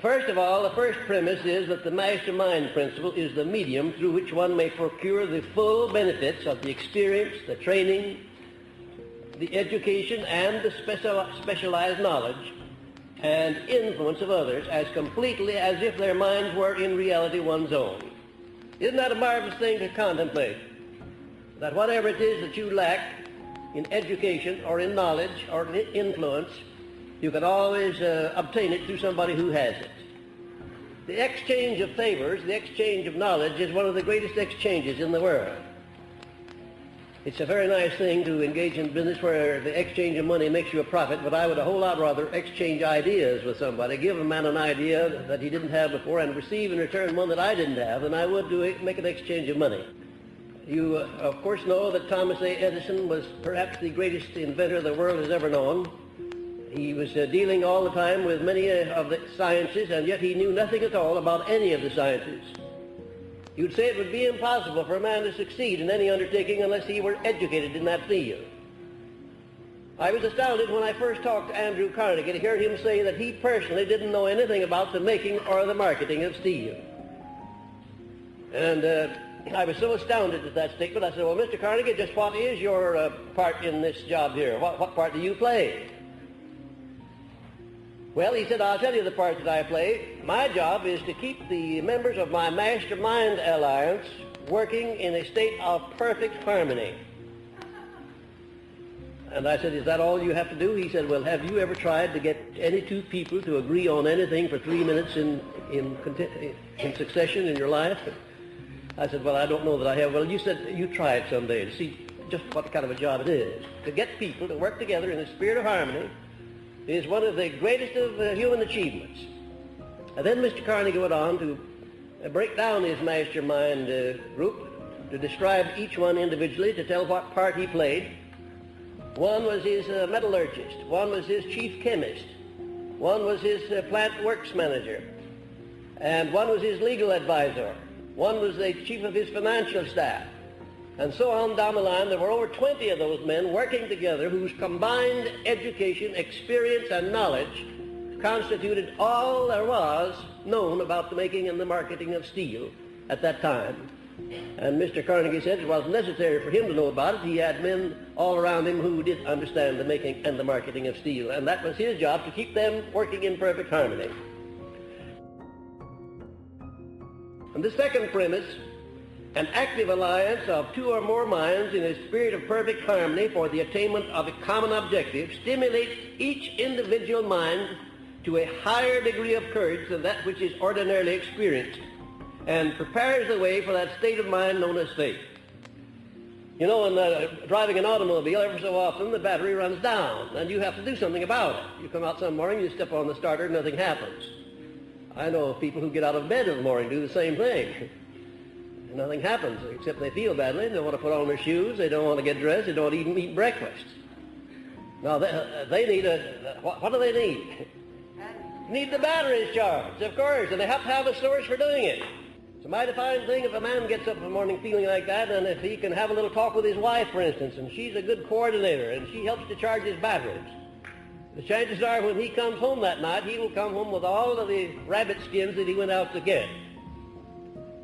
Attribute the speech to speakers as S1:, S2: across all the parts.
S1: First of all, the first premise is that the mastermind principle is the medium through which one may procure the full benefits of the experience, the training, the education, and the specialized knowledge and influence of others as completely as if their minds were in reality one's own. Isn't that a marvelous thing to contemplate? That whatever it is that you lack in education or in knowledge or in influence, you can always obtain it through somebody who has it. The exchange of favors, the exchange of knowledge is one of the greatest exchanges in the world. It's a very nice thing to engage in business where the exchange of money makes you a profit, but I would a whole lot rather exchange ideas with somebody, give a man an idea that he didn't have before and receive in return one that I didn't have, than I would do make an exchange of money. You, of course, know that Thomas A. Edison was perhaps the greatest inventor the world has ever known. He was dealing all the time with many of the sciences, and yet he knew nothing at all about any of the sciences. You'd say it would be impossible for a man to succeed in any undertaking unless he were educated in that field. I was astounded when I first talked to Andrew Carnegie to hear him say that he personally didn't know anything about the making or the marketing of steel. And I was so astounded at that statement, I said, well, Mr. Carnegie, just what is your part in this job here? What part do you play? Well, he said, I'll tell you the part that I play. My job is to keep the members of my Mastermind Alliance working in a state of perfect harmony. And I said, is that all you have to do? He said, well, have you ever tried to get any two people to agree on anything for 3 minutes in succession in your life? I said, well, I don't know that I have. Well, you said you try it someday to see just what kind of a job it is. To get people to work together in a spirit of harmony is one of the greatest of human achievements. And then Mr. Carnegie went on to break down his mastermind group, to describe each one individually, to tell what part he played. One was his metallurgist, one was his chief chemist, one was his plant works manager, and one was his legal advisor, one was the chief of his financial staff. And so on down the line, there were over 20 of those men working together whose combined education, experience, and knowledge constituted all there was known about the making and the marketing of steel at that time. And Mr. Carnegie said it wasn't necessary for him to know about it. He had men all around him who did understand the making and the marketing of steel, and that was his job, to keep them working in perfect harmony. And the second premise, an active alliance of two or more minds in a spirit of perfect harmony for the attainment of a common objective, stimulates each individual mind to a higher degree of courage than that which is ordinarily experienced, and prepares the way for that state of mind known as faith. You know, in driving an automobile, every so often the battery runs down, and you have to do something about it. You come out some morning, you step on the starter, nothing happens. I know of people who get out of bed in the morning, do the same thing. Nothing happens, except they feel badly. They don't want to put on their shoes. They don't want to get dressed. They don't even eat breakfast. Now, they need what do they need? Need the batteries charged, of course, and they have to have a source for doing it. It's a mighty fine thing if a man gets up in the morning feeling like that, and if he can have a little talk with his wife, for instance, and she's a good coordinator, and she helps to charge his batteries. The chances are when he comes home that night, he will come home with all of the rabbit skins that he went out to get.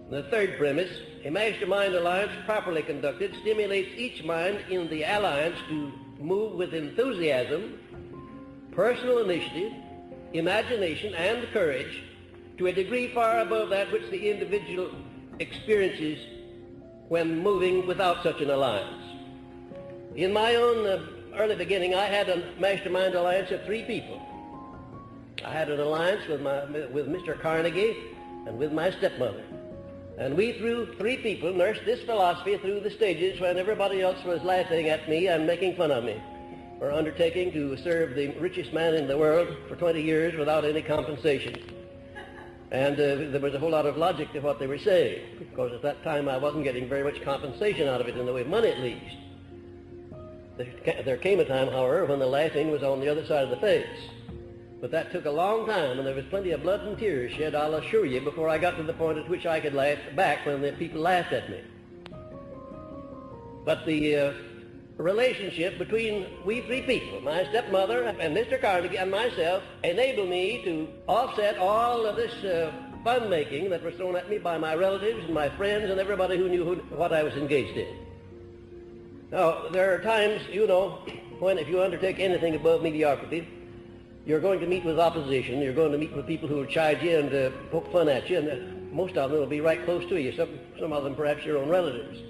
S1: The third premise, a mastermind alliance properly conducted stimulates each mind in the alliance to move with enthusiasm, personal initiative, imagination, and courage to a degree far above that which the individual experiences when moving without such an alliance. In my own early beginning, I had a mastermind alliance of 3 people. I had an alliance with Mr. Carnegie and with my stepmother. And we, through 3 people, nursed this philosophy through the stages when everybody else was laughing at me and making fun of me for undertaking to serve the richest man in the world for 20 years without any compensation. And there was a whole lot of logic to what they were saying, because at that time I wasn't getting very much compensation out of it in the way of money, at least. There came a time, however, when the laughing was on the other side of the face. But that took a long time, and there was plenty of blood and tears shed, I'll assure you, before I got to the point at which I could laugh back when the people laughed at me. But the relationship between we three people, my stepmother and Mr. Carnegie and myself, enable me to offset all of this fun making that was thrown at me by my relatives and my friends and everybody who knew what I was engaged in. Now, there are times, you know, when if you undertake anything above mediocrity, you're going to meet with opposition, you're going to meet with people who will chide you and poke fun at you, and most of them will be right close to you, some of them perhaps your own relatives.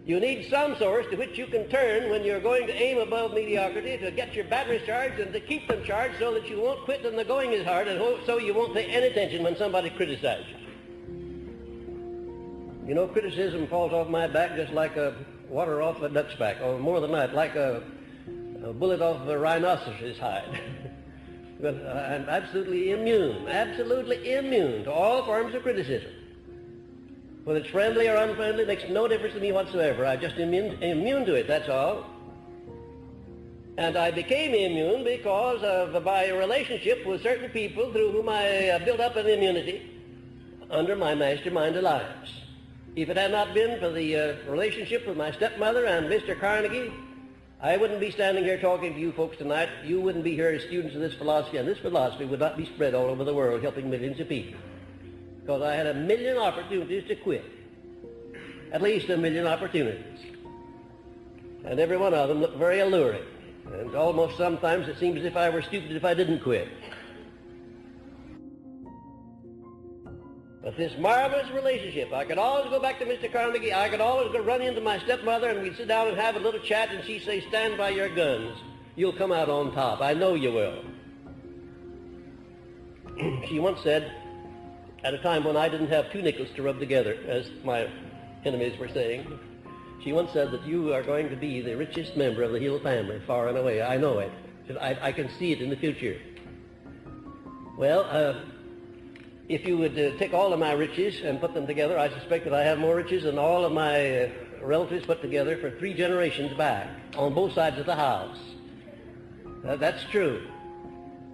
S1: You need some source to which you can turn when you're going to aim above mediocrity to get your batteries charged and to keep them charged so that you won't quit when the going is hard and so you won't pay any attention when somebody criticizes you. You know, criticism falls off my back just like water off a duck's back, or more than that, like a bullet off a rhinoceros's hide. But I'm absolutely immune to all forms of criticism. Whether it's friendly or unfriendly, makes no difference to me whatsoever. I'm just immune to it, that's all. And I became immune because of my relationship with certain people through whom I built up an immunity under my Mastermind Alliance. If it had not been for the relationship with my stepmother and Mr. Carnegie, I wouldn't be standing here talking to you folks tonight. You wouldn't be here as students of this philosophy, and this philosophy would not be spread all over the world helping millions of people. Because I had a million opportunities to quit. At least a million opportunities. And every one of them looked very alluring. And almost sometimes it seems as if I were stupid if I didn't quit. But this marvelous relationship, I could always go back to Mr. Carnegie, I could always go run into my stepmother and we'd sit down and have a little chat and she'd say, stand by your guns. You'll come out on top. I know you will. She once said, at a time when I didn't have two nickels to rub together, as my enemies were saying, she once said that you are going to be the richest member of the Hill family, far and away. I know it. I can see it in the future. Well, if you would take all of my riches and put them together, I suspect that I have more riches than all of my relatives put together for 3 generations back, on both sides of the house. That's true.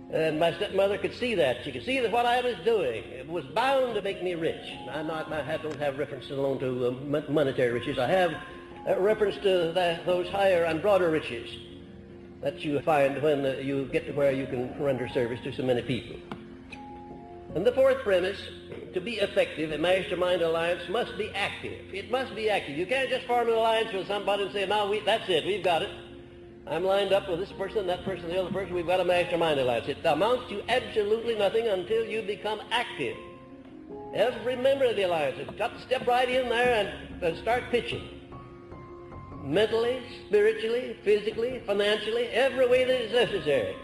S1: And my stepmother could see that. She could see that what I was doing, it was bound to make me rich. I don't have reference alone to monetary riches. I have reference to those higher and broader riches that you find when you get to where you can render service to so many people. And the fourth premise, to be effective, a Mastermind Alliance must be active. It must be active. You can't just form an alliance with somebody and say, now that's it, we've got it. I'm lined up with this person, that person, the other person, we've got a Mastermind Alliance. It amounts to absolutely nothing until you become active. Every member of the alliance has got to step right in there and start pitching. Mentally, spiritually, physically, financially, every way that is necessary.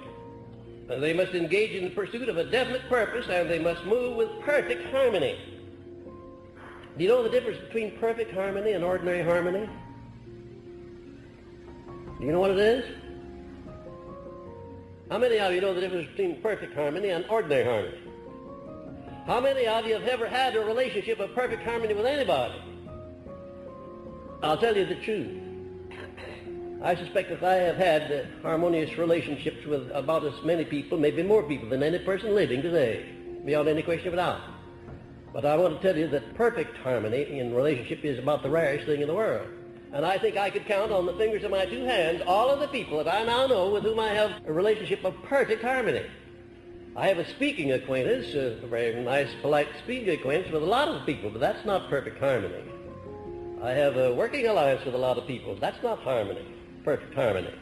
S1: They must engage in the pursuit of a definite purpose, and they must move with perfect harmony. Do you know the difference between perfect harmony and ordinary harmony? Do you know what it is? How many of you know the difference between perfect harmony and ordinary harmony? How many of you have ever had a relationship of perfect harmony with anybody? I'll tell you the truth. I suspect that I have had harmonious relationships with about as many people, maybe more people than any person living today, beyond any question of doubt. But I want to tell you that perfect harmony in relationship is about the rarest thing in the world. And I think I could count on the fingers of my 2 hands all of the people that I now know with whom I have a relationship of perfect harmony. I have a speaking acquaintance, a very nice, polite speaking acquaintance with a lot of people, but that's not perfect harmony. I have a working alliance with a lot of people. That's not harmony, perfect harmony.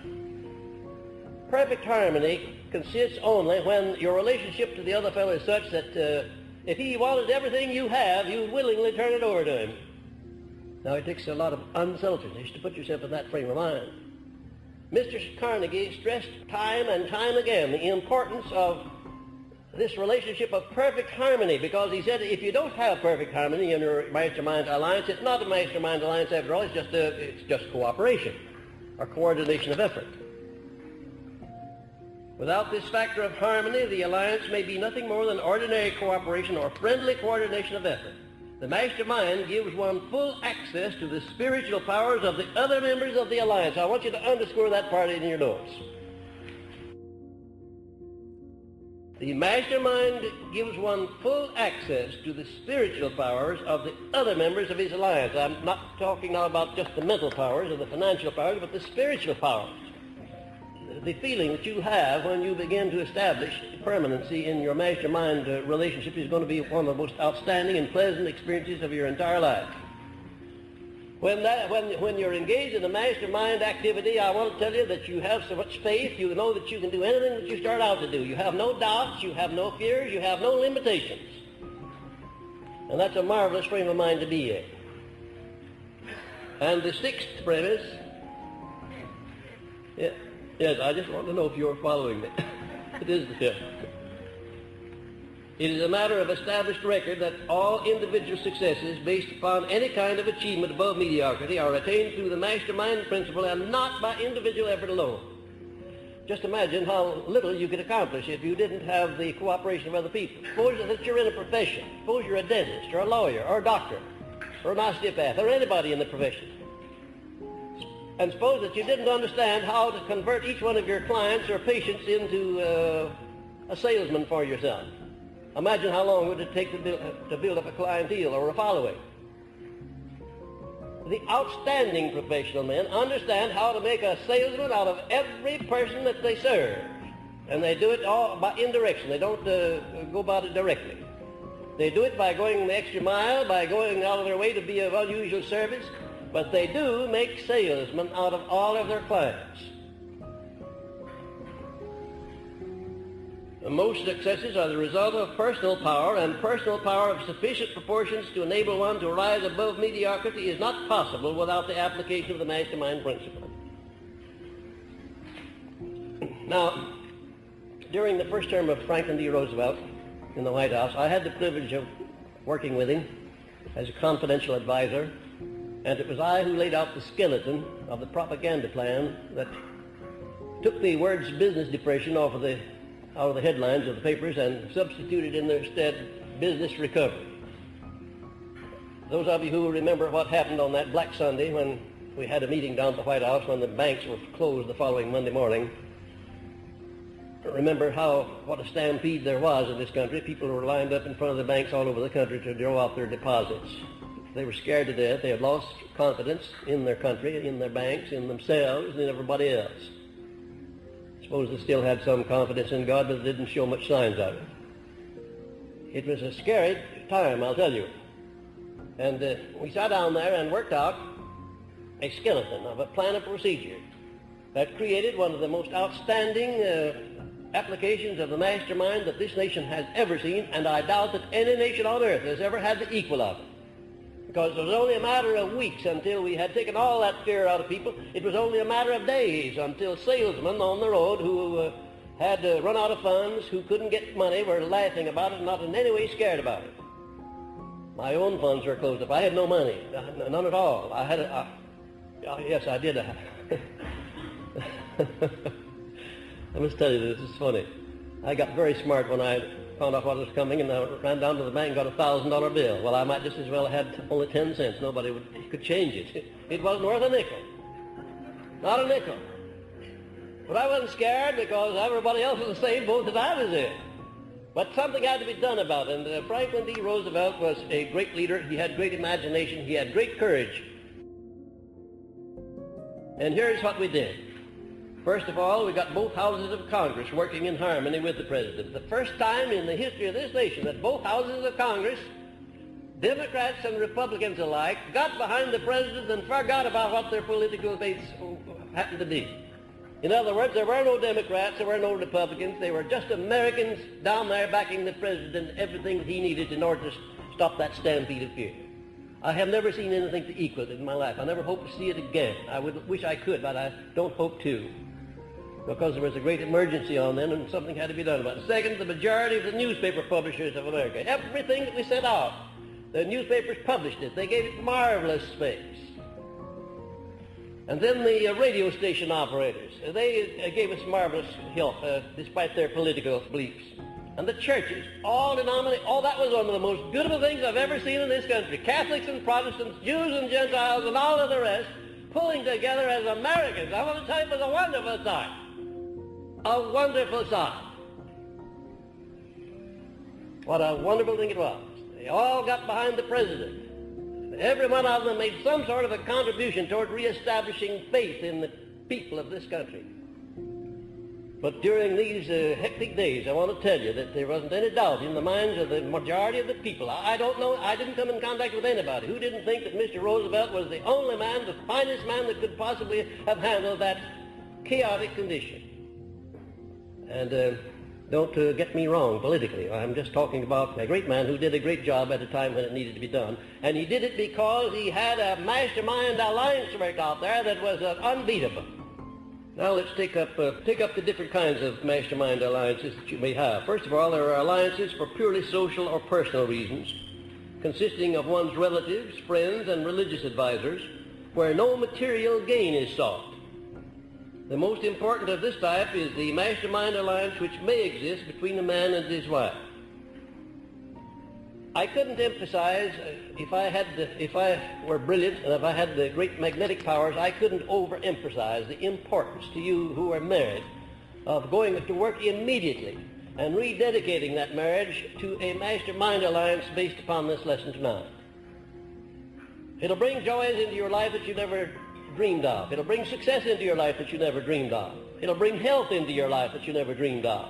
S1: Perfect harmony consists only when your relationship to the other fellow is such that if he wanted everything you have, you would willingly turn it over to him. Now, it takes a lot of unselfishness to put yourself in that frame of mind. Mr. Carnegie stressed time and time again the importance of this relationship of perfect harmony, because he said if you don't have perfect harmony in your Mastermind Alliance, it's not a Mastermind Alliance after all, it's just cooperation or coordination of effort. Without this factor of harmony, the alliance may be nothing more than ordinary cooperation or friendly coordination of effort. The mastermind gives one full access to the spiritual powers of the other members of the alliance. I want you to underscore that part in your notes. The mastermind gives one full access to the spiritual powers of the other members of his alliance. I'm not talking now about just the mental powers or the financial powers, but the spiritual powers. The feeling that you have when you begin to establish permanency in your mastermind relationship is going to be one of the most outstanding and pleasant experiences of your entire life. When you're engaged in a mastermind activity, I want to tell you that you have so much faith, you know that you can do anything that you start out to do. You have no doubts, you have no fears, you have no limitations. And that's a marvelous frame of mind to be in. And the sixth premise, yes, I just want to know if you're following me. It is this. It is a matter of established record that all individual successes based upon any kind of achievement above mediocrity are attained through the mastermind principle and not by individual effort alone. Just imagine how little you could accomplish if you didn't have the cooperation of other people. Suppose that you're in a profession. Suppose you're a dentist or a lawyer or a doctor or an osteopath or anybody in the profession. And suppose that you didn't understand how to convert each one of your clients or patients into a salesman for yourself. Imagine how long would it take to build up a clientele or a following. The outstanding professional men understand how to make a salesman out of every person that they serve. And they do it all by indirection. They don't go about it directly. They do it by going the extra mile, by going out of their way to be of unusual service, but they do make salesmen out of all of their clients. Most successes are the result of personal power, and personal power of sufficient proportions to enable one to rise above mediocrity is not possible without the application of the mastermind principle. Now, during the first term of Franklin D. Roosevelt in the White House, I had the privilege of working with him as a confidential advisor, and it was I who laid out the skeleton of the propaganda plan that took the words business depression out of the headlines of the papers and substituted in their stead business recovery. Those of you who remember what happened on that Black Sunday when we had a meeting down at the White House when the banks were closed the following Monday morning, remember what a stampede there was in this country. People were lined up in front of the banks all over the country to draw out their deposits. They were scared to death. They had lost confidence in their country, in their banks, in themselves, and in everybody else. I suppose they still had some confidence in God, but they didn't show much signs of it. It was a scary time, I'll tell you. And we sat down there and worked out a skeleton of a plan of procedure that created one of the most outstanding applications of the mastermind that this nation has ever seen, and I doubt that any nation on earth has ever had the equal of it. Because it was only a matter of weeks until we had taken all that fear out of people. It was only a matter of days until salesmen on the road who had run out of funds, who couldn't get money, were laughing about it and not in any way scared about it. My own funds were closed up. I had no money, none at all. Yes, I did. I must tell you this is funny. I got very smart when I found out what was coming, and I ran down to the bank and got a $1,000 bill. Well, I might just as well have had only 10 cents. Nobody could change it. It wasn't worth a nickel. Not a nickel. But I wasn't scared because everybody else was the same boat that I was in. But something had to be done about it, and Franklin D. Roosevelt was a great leader. He had great imagination. He had great courage. And here's what we did. First of all, we got both houses of Congress working in harmony with the president. The first time in the history of this nation that both houses of Congress, Democrats and Republicans alike, got behind the president and forgot about what their political faiths happened to be. In other words, there were no Democrats, there were no Republicans. They were just Americans down there backing the president and everything that he needed in order to stop that stampede of fear. I have never seen anything to equal it in my life. I never hope to see it again. I wish I could, but I don't hope to, because there was a great emergency on then and something had to be done about it. Second, the majority of the newspaper publishers of America, everything that we sent out, the newspapers published it. They gave it marvelous space. And then the radio station operators, they gave us marvelous help despite their political beliefs. And the churches, all denominations, that was one of the most beautiful things I've ever seen in this country. Catholics and Protestants, Jews and Gentiles, and all of the rest, pulling together as Americans. I want to tell you, it was a wonderful sight. A wonderful sight. What a wonderful thing it was. They all got behind the president. Every one of them made some sort of a contribution toward reestablishing faith in the people of this country. But during these hectic days, I want to tell you that there wasn't any doubt in the minds of the majority of the people. I don't know, I didn't come in contact with anybody who didn't think that Mr. Roosevelt was the only man, the finest man that could possibly have handled that chaotic condition. And don't get me wrong politically. I'm just talking about a great man who did a great job at a time when it needed to be done. And he did it because he had a Mastermind Alliance worked out there that was unbeatable. Now let's take up the different kinds of mastermind alliances that you may have. First of all, there are alliances for purely social or personal reasons, consisting of one's relatives, friends, and religious advisors, where no material gain is sought. The most important of this type is the mastermind alliance which may exist between a man and his wife. I couldn't emphasize, if I were brilliant and if I had the great magnetic powers, I couldn't overemphasize the importance to you who are married of going to work immediately and rededicating that marriage to a mastermind alliance based upon this lesson tonight. It'll bring joys into your life that you never dreamed of. It'll bring success into your life that you never dreamed of. It'll bring health into your life that you never dreamed of.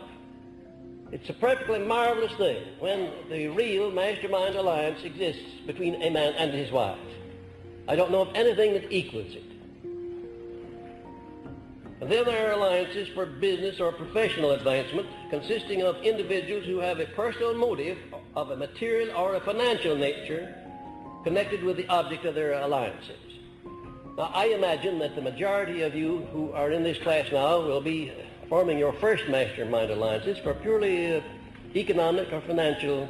S1: It's a perfectly marvelous thing when the real mastermind alliance exists between a man and his wife. I don't know of anything that equals it. And then there are alliances for business or professional advancement consisting of individuals who have a personal motive of a material or a financial nature connected with the object of their alliances. Now, I imagine that the majority of you who are in this class now will be forming your first mastermind alliances for purely economic or financial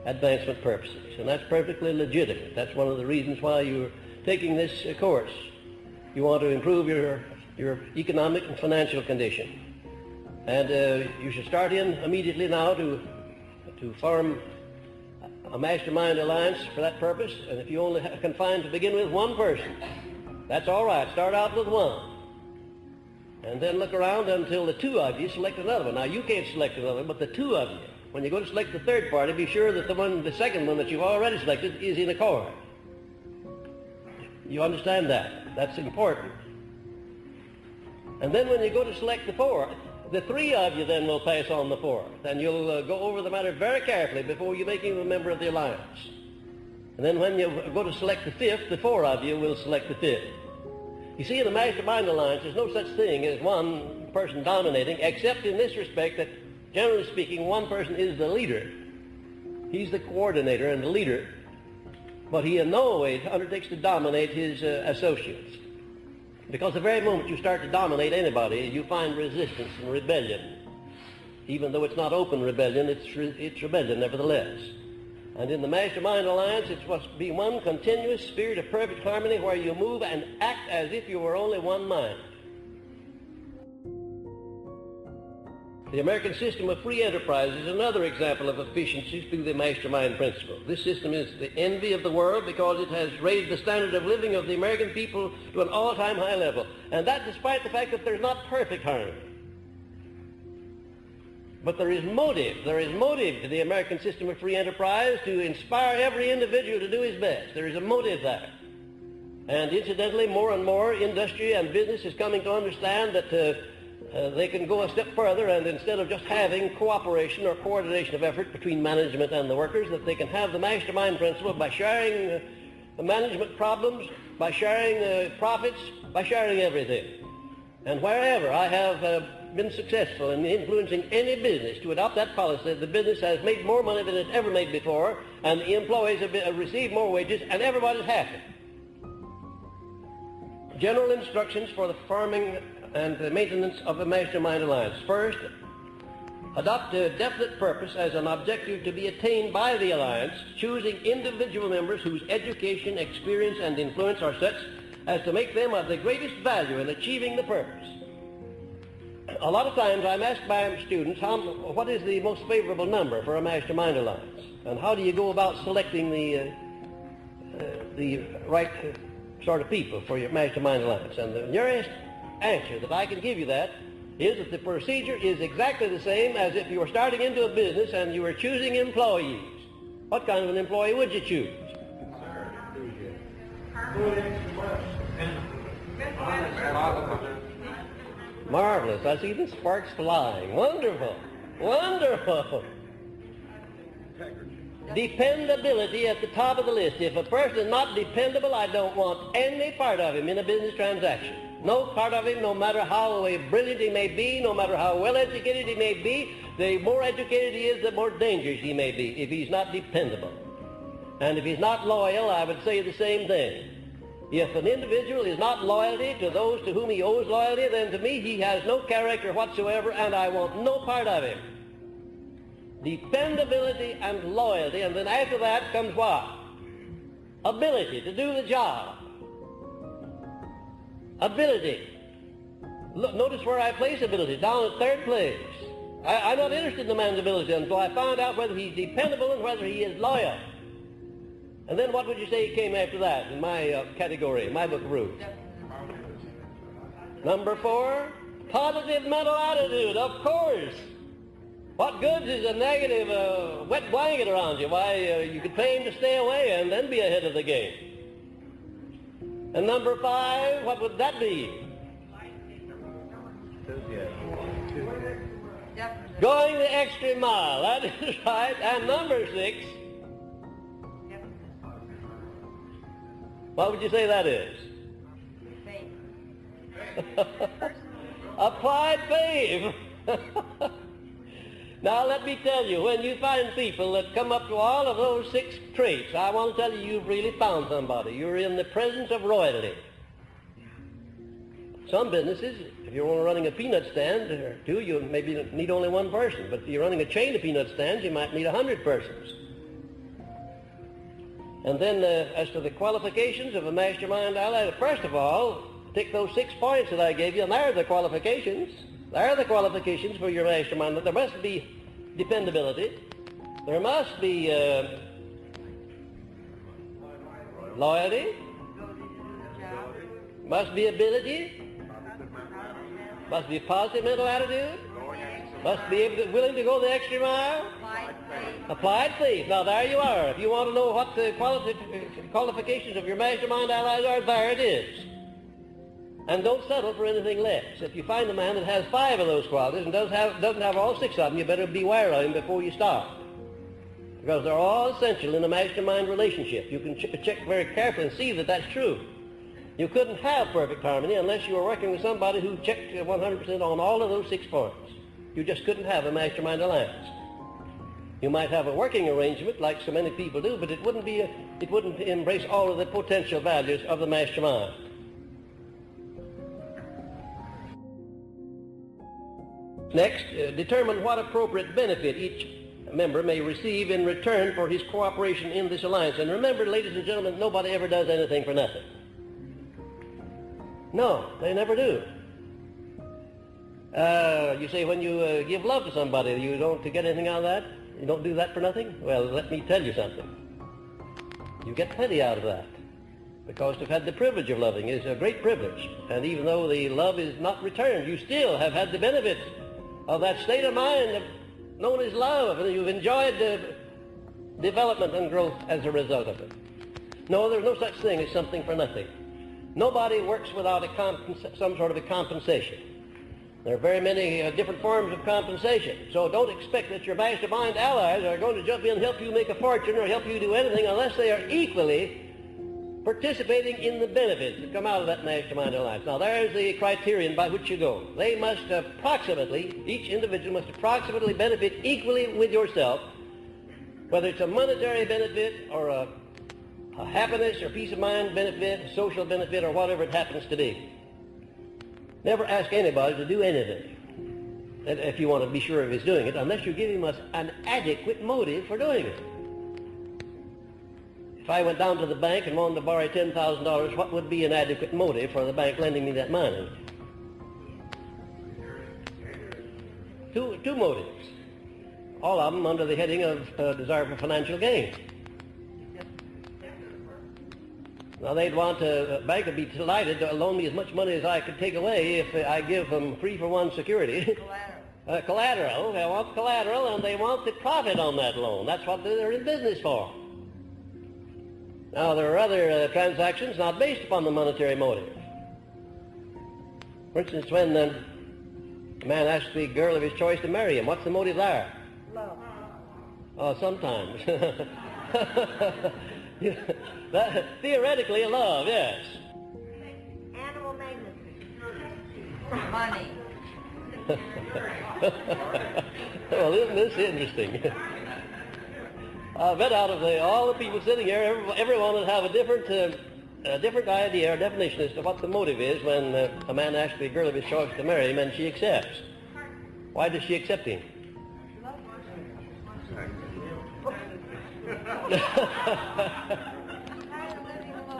S1: advancement purposes. And that's perfectly legitimate. That's one of the reasons why you're taking this course. You want to improve your economic and financial condition. And you should start in immediately now to form a mastermind alliance for that purpose. And if you only can find to begin with one person, that's all right. Start out with one. And then look around until the two of you select another one. Now, you can't select another one, but the two of you, when you go to select the third party, be sure that the second one that you've already selected is in accord. You understand that? That's important. And then when you go to select the fourth, the three of you then will pass on the fourth. And you'll go over the matter very carefully before you make him a member of the alliance. And then when you go to select the fifth, the four of you will select the fifth. You see, in a mastermind alliance, there's no such thing as one person dominating, except in this respect that, generally speaking, one person is the leader. He's the coordinator and the leader, but he in no way undertakes to dominate his associates. Because the very moment you start to dominate anybody, you find resistance and rebellion. Even though it's not open rebellion, it's rebellion nevertheless. And in the Mastermind Alliance, it must be one continuous spirit of perfect harmony where you move and act as if you were only one mind. The American system of free enterprise is another example of efficiency through the mastermind principle. This system is the envy of the world because it has raised the standard of living of the American people to an all-time high level. And that despite the fact that there's not perfect harmony. But there is motive to the American system of free enterprise to inspire every individual to do his best. There is a motive there. And incidentally, more and more industry and business is coming to understand that they can go a step further, and instead of just having cooperation or coordination of effort between management and the workers, that they can have the mastermind principle by sharing the management problems, by sharing profits, by sharing everything. And wherever I have been successful in influencing any business to adopt that policy, the business has made more money than it's ever made before, and the employees have received more wages, and everybody's happy. General instructions for the forming and the maintenance of a mastermind alliance. First, adopt a definite purpose as an objective to be attained by the alliance, choosing individual members whose education, experience, and influence are such as to make them of the greatest value in achieving the purpose. A lot of times I'm asked by students, what is the most favorable number for a mastermind alliance? And how do you go about selecting the right sort of people for your mastermind alliance? And the nearest answer that I can give you that is that the procedure is exactly the same as if you were starting into a business and you were choosing employees. What kind of an employee would you choose? Marvelous. I see the sparks flying. Wonderful. Wonderful. Dependability at the top of the list. If a person is not dependable, I don't want any part of him in a business transaction. No part of him, no matter how brilliant he may be, no matter how well educated he may be, the more educated he is, the more dangerous he may be if he's not dependable. And if he's not loyal, I would say the same thing. If an individual is not loyalty to those to whom he owes loyalty, then to me he has no character whatsoever, and I want no part of him. Dependability and loyalty, and then after that comes what? Ability to do the job. Ability. Look, notice where I place ability, down at third place. I'm not interested in the man's ability until I find out whether he's dependable and whether he is loyal. And then what would you say came after that in my category, my book of rules? Number 4, positive mental attitude, of course. What good is a negative wet blanket around you? Why, you could pay him to stay away and then be ahead of the game. And number 5, what would that be? Going the extra mile, that is right. And number 6, what would you say that is? Applied faith. Now let me tell you, when you find people that come up to all of those 6 traits, I want to tell you you've really found somebody. You're in the presence of royalty. Some businesses, if you're running a peanut stand or 2, you maybe need only 1 person. But if you're running a chain of peanut stands, you might need 100 persons. And then as to the qualifications of a mastermind ally, first of all, take those 6 points that I gave you, and there are the qualifications. There are the qualifications for your mastermind. There must be dependability. There must be loyalty. Must be ability. Must be positive mental attitude. Must be willing to go the extra mile. Applied faith. Now there you are. If you want to know what the qualifications of your mastermind allies are, there it is. And don't settle for anything less. If you find a man that has 5 of those qualities and doesn't have all 6 of them, you better beware of him before you start. Because they're all essential in a mastermind relationship. You can check very carefully and see that that's true. You couldn't have perfect harmony unless you were working with somebody who checked 100% on all of those 6 points. You just couldn't have a mastermind alliance. You might have a working arrangement like so many people do, but it wouldn't embrace all of the potential values of the mastermind. Next, determine what appropriate benefit each member may receive in return for his cooperation in this alliance. And remember, ladies and gentlemen, nobody ever does anything for nothing. No, they never do. You say when you give love to somebody, you don't get anything out of that? You don't do that for nothing? Well, let me tell you something. You get plenty out of that. Because to have had the privilege of loving is a great privilege. And even though the love is not returned, you still have had the benefits of that state of mind known as love, and you've enjoyed the development and growth as a result of it. No, there's no such thing as something for nothing. Nobody works without some sort of a compensation. There are very many different forms of compensation. So don't expect that your mastermind allies are going to jump in and help you make a fortune or help you do anything unless they are equally participating in the benefits that come out of that mastermind alliance. Now there's the criterion by which you go. They must approximately, each individual must approximately benefit equally with yourself, whether it's a monetary benefit or a happiness or peace of mind benefit, a social benefit, or whatever it happens to be. Never ask anybody to do anything if you want to be sure of his doing it, unless you give him an adequate motive for doing it. If I went down to the bank and wanted to borrow $10,000, what would be an adequate motive for the bank lending me that money? Two motives. All of them under the heading of desire for financial gain. Now they'd want a bank would be delighted to loan me as much money as I could take away if I give them 3-for-1 security. Collateral. They want collateral and they want the profit on that loan. That's what they're in business for. Now there are other transactions not based upon the monetary motive. For instance, when a man asks the girl of his choice to marry him, what's the motive there?
S2: Love.
S1: Oh, sometimes. Theoretically, love, yes.
S2: Animal magnetism. Money.
S1: Well, isn't this interesting? I bet out of all the people sitting here, everyone would have a different idea or definition as to what the motive is when a man asks the girl of his choice to marry him and she accepts. Why does she accept him?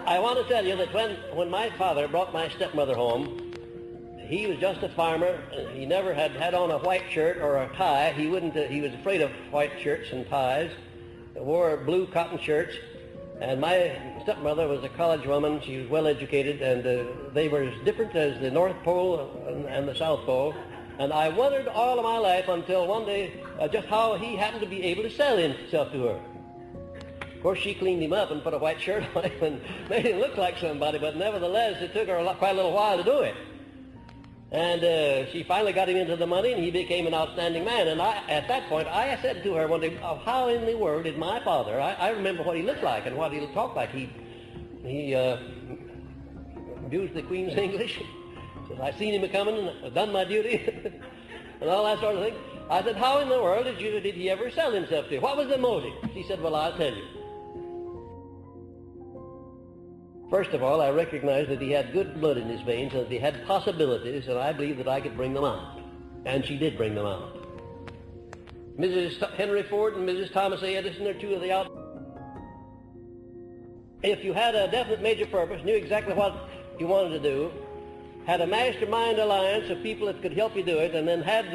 S1: I want to tell you that when my father brought my stepmother home, he was just a farmer. He never had on a white shirt or a tie. He was afraid of white shirts and ties. He wore blue cotton shirts. And my stepmother was a college woman. She was well educated, and they were as different as the North Pole and the South Pole. And I wondered all of my life until one day just how he happened to be able to sell himself to her. Of course, she cleaned him up and put a white shirt on him and made him look like somebody, but nevertheless, it took her quite a little while to do it. And she finally got him into the money, and he became an outstanding man. And at that point, I said to her one day, oh, how in the world did my father, I remember what he looked like and what he talked like. He used the Queen's English. Says, I seen him a-coming and I've done my duty, and all that sort of thing. I said, how in the world did he ever sell himself to you? What was the motive? She said, well, I'll tell you. First of all, I recognized that he had good blood in his veins and that he had possibilities, and I believed that I could bring them out. And she did bring them out. Mrs. Henry Ford and Mrs. Thomas A. Edison are two of the out. If you had a definite major purpose, knew exactly what you wanted to do, had a mastermind alliance of people that could help you do it, and then had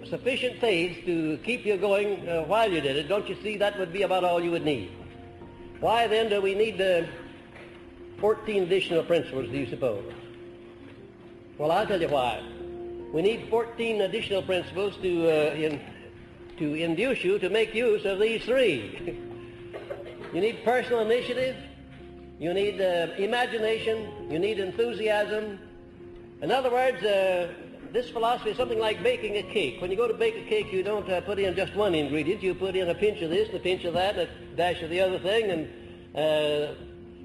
S1: sufficient faith to keep you going while you did it, don't you see that would be about all you would need? Why then do we need 14 additional principles, do you suppose? Well, I'll tell you why. We need 14 additional principles to induce you to make use of these three. You need personal initiative, you need imagination, you need enthusiasm. In other words, this philosophy is something like baking a cake. When you go to bake a cake, you don't put in just one ingredient. You put in a pinch of this, and a pinch of that, and a dash of the other thing, and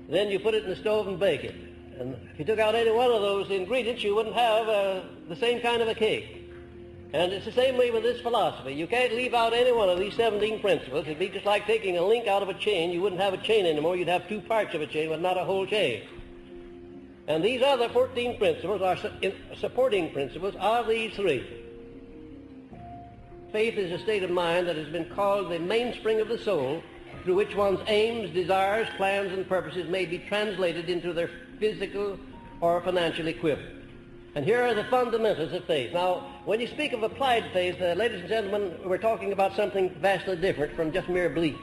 S1: then you put it in the stove and bake it. And if you took out any one of those ingredients, you wouldn't have the same kind of a cake. And it's the same way with this philosophy. You can't leave out any one of these 17 principles. It'd be just like taking a link out of a chain. You wouldn't have a chain anymore. You'd have two parts of a chain, but not a whole chain. And these other 14 principles are supporting principles of these three. Faith is a state of mind that has been called the mainspring of the soul, through which one's aims, desires, plans, and purposes may be translated into their physical or financial equivalent. And here are the fundamentals of faith. Now, when you speak of applied faith, ladies and gentlemen, we're talking about something vastly different from just mere belief.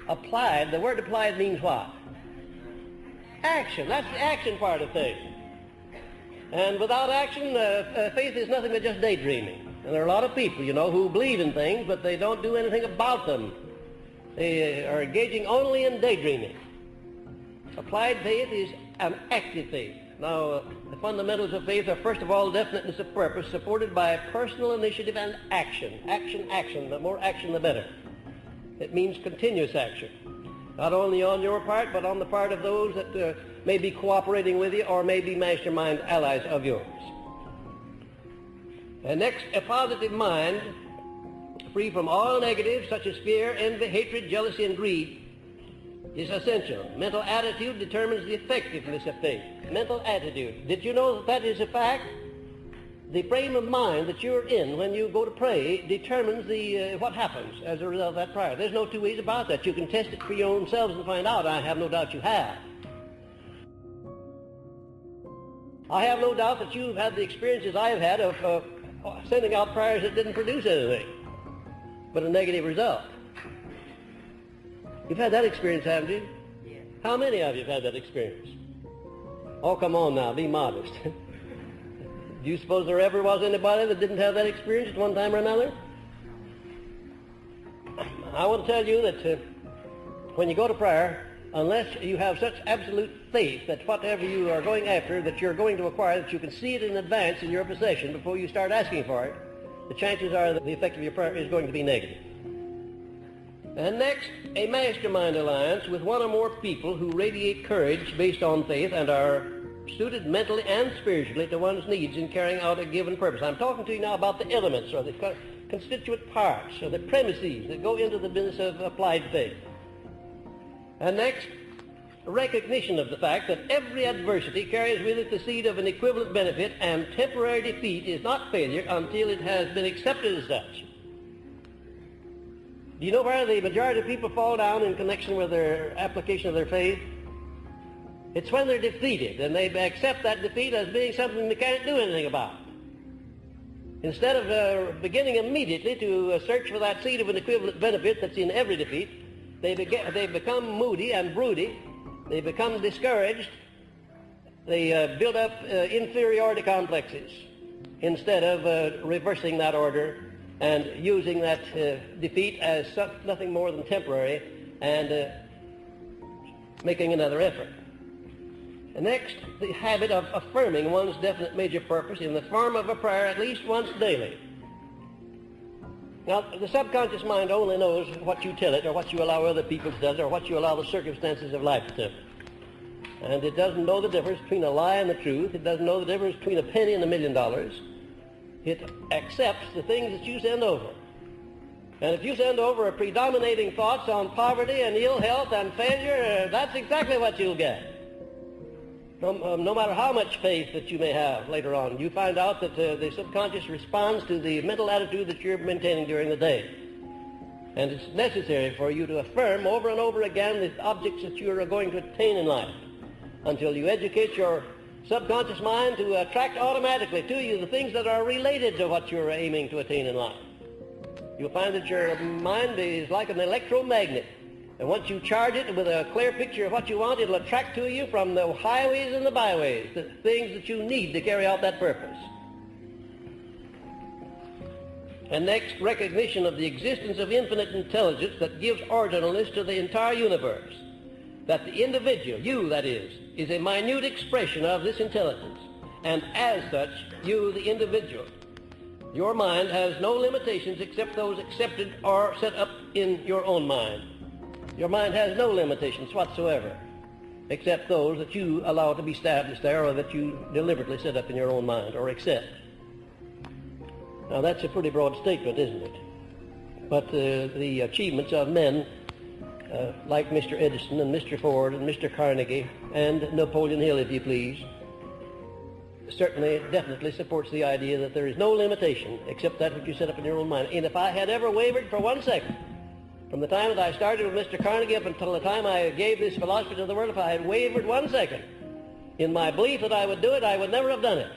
S1: Applied, the word applied means what? Action. That's the action part of faith. And without action, faith is nothing but just daydreaming. And there are a lot of people, you know, who believe in things, but they don't do anything about them. They are engaging only in daydreaming. Applied faith is an active faith. Now, the fundamentals of faith are, first of all, definiteness of purpose, supported by personal initiative and action. Action, action. The more action, the better. It means continuous action. Not only on your part, but on the part of those that may be cooperating with you or may be mastermind allies of yours. And next, a positive mind, free from all negatives such as fear, envy, hatred, jealousy, and greed, is essential. Mental attitude determines the effectiveness of faith. Mental attitude. Did you know that is a fact? The frame of mind that you're in when you go to pray determines what happens as a result of that prayer. There's no two ways about that. You can test it for your own selves and find out. I have no doubt you have. I have no doubt that you've had the experiences I've had of sending out prayers that didn't produce anything but a negative result. You've had that experience, haven't you?
S2: Yeah.
S1: How many of you have had that experience? Oh, come on now, be modest. Do you suppose there ever was anybody that didn't have that experience at one time or another? I want to tell you that when you go to prayer, unless you have such absolute faith that whatever you are going after, that you're going to acquire, that you can see it in advance in your possession before you start asking for it, the chances are that the effect of your prayer is going to be negative. And next, a mastermind alliance with one or more people who radiate courage based on faith and are suited mentally and spiritually to one's needs in carrying out a given purpose. I'm talking to you now about the elements or the constituent parts or the premises that go into the business of applied faith. And next, recognition of the fact that every adversity carries with it the seed of an equivalent benefit, and temporary defeat is not failure until it has been accepted as such. Do you know where the majority of people fall down in connection with their application of their faith? It's when they're defeated, and they accept that defeat as being something they can't do anything about. Instead of beginning immediately to search for that seed of an equivalent benefit that's in every defeat, they become moody and broody. They become discouraged. They build up inferiority complexes instead of reversing that order and using that defeat as nothing more than temporary and making another effort. And next, the habit of affirming one's definite major purpose in the form of a prayer at least once daily. Now, the subconscious mind only knows what you tell it or what you allow other people to tell it or what you allow the circumstances of life to tell it. And it doesn't know the difference between a lie and the truth. It doesn't know the difference between a penny and $1 million. It accepts the things that you send over. And if you send over predominating thoughts on poverty and ill health and failure, that's exactly what you'll get. No matter how much faith that you may have later on, you find out that the subconscious responds to the mental attitude that you're maintaining during the day. And it's necessary for you to affirm over and over again the objects that you are going to attain in life until you educate your subconscious mind to attract automatically to you the things that are related to what you're aiming to attain in life. You'll find that your mind is like an electromagnet. And once you charge it with a clear picture of what you want, it'll attract to you from the highways and the byways the things that you need to carry out that purpose. And next, recognition of the existence of infinite intelligence that gives orderliness to the entire universe. That the individual, you that is a minute expression of this intelligence. And as such, you, the individual, your mind has no limitations except those accepted or set up in your own mind. Your mind has no limitations whatsoever, except those that you allow to be established there or that you deliberately set up in your own mind or accept. Now that's a pretty broad statement, isn't it? But the achievements of men like Mr. Edison and Mr. Ford and Mr. Carnegie and Napoleon Hill, if you please, certainly, definitely supports the idea that there is no limitation except that which you set up in your own mind. And if I had ever wavered for 1 second, from the time that I started with Mr. Carnegie up until the time I gave this philosophy to the world, if I had wavered 1 second in my belief that I would do it, I would never have done it.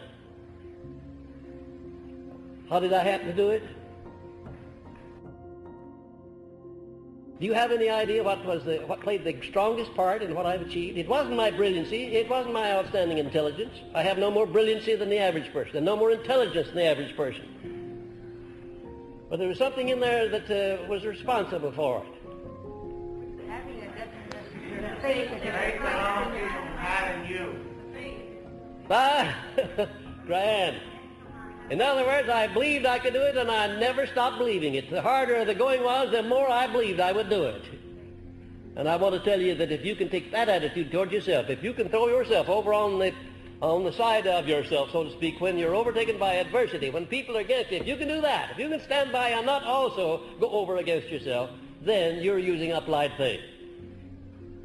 S1: How did I happen to do it? Do you have any idea what played the strongest part in what I've achieved? It wasn't my brilliancy. It wasn't my outstanding intelligence. I have no more brilliancy than the average person, and no more intelligence than the average person. But there was something in there that was responsible for it.
S2: Having a definite faith is very
S1: grand. In other words, I believed I could do it, and I never stopped believing it. The harder the going was, the more I believed I would do it. And I want to tell you that if you can take that attitude toward yourself, if you can throw yourself over on the side of yourself, so to speak, when you're overtaken by adversity, when people are against you, if you can do that, if you can stand by and not also go over against yourself, then you're using applied faith.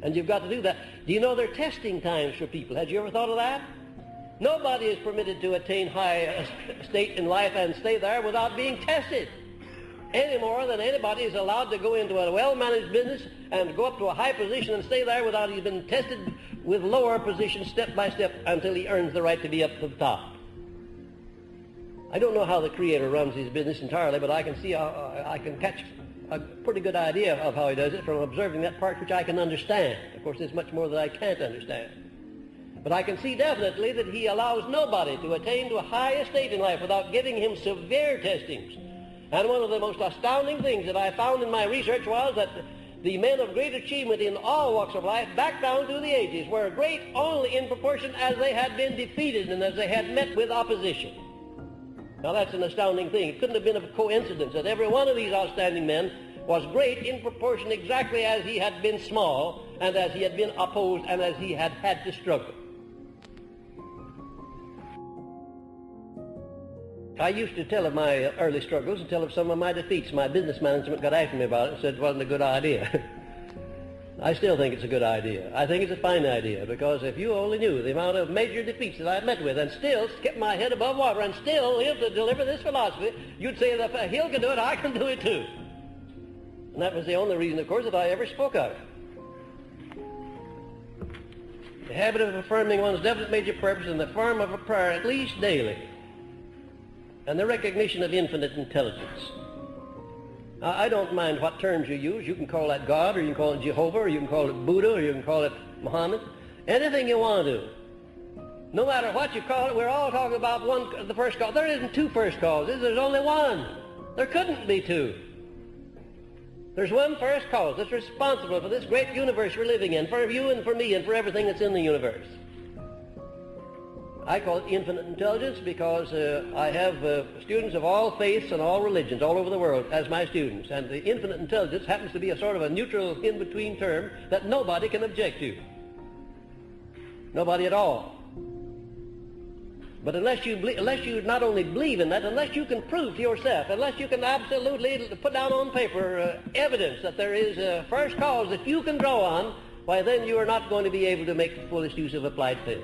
S1: And you've got to do that. Do you know there are testing times for people? Had you ever thought of that? Nobody is permitted to attain high state in life and stay there without being tested, any more than anybody is allowed to go into a well-managed business and go up to a high position and stay there without he's been tested with lower positions step by step until he earns the right to be up to the top. I don't know how the Creator runs his business entirely, but I can see how I can catch a pretty good idea of how he does it from observing that part which I can understand. Of course, there's much more that I can't understand. But I can see definitely that he allows nobody to attain to a high estate in life without giving him severe testings. And one of the most astounding things that I found in my research was that the men of great achievement in all walks of life, back down through the ages, were great only in proportion as they had been defeated and as they had met with opposition. Now that's an astounding thing. It couldn't have been a coincidence that every one of these outstanding men was great in proportion exactly as he had been small and as he had been opposed and as he had had to struggle. I used to tell of my early struggles and tell of some of my defeats. My business management got after me about it and said it wasn't a good idea. I still think it's a good idea. I think it's a fine idea, because if you only knew the amount of major defeats that I've met with and still kept my head above water and still lived to deliver this philosophy, you'd say that if Hill can do it, I can do it too. And that was the only reason, of course, that I ever spoke of it. The habit of affirming one's definite major purpose in the form of a prayer at least daily, and the recognition of infinite intelligence. I don't mind what terms you use. You can call that God, or you can call it Jehovah, or you can call it Buddha, or you can call it Muhammad. Anything you want to. No matter what you call it, we're all talking about the first cause. There isn't two first causes. There's only one. There couldn't be two. There's one first cause that's responsible for this great universe we're living in, for you and for me and for everything that's in the universe. I call it infinite intelligence because I have students of all faiths and all religions all over the world as my students. And the infinite intelligence happens to be a sort of a neutral in-between term that nobody can object to. Nobody at all. But unless you not only believe in that, unless you can prove to yourself, unless you can absolutely put down on paper evidence that there is a first cause that you can draw on, why then you are not going to be able to make the fullest use of applied faith.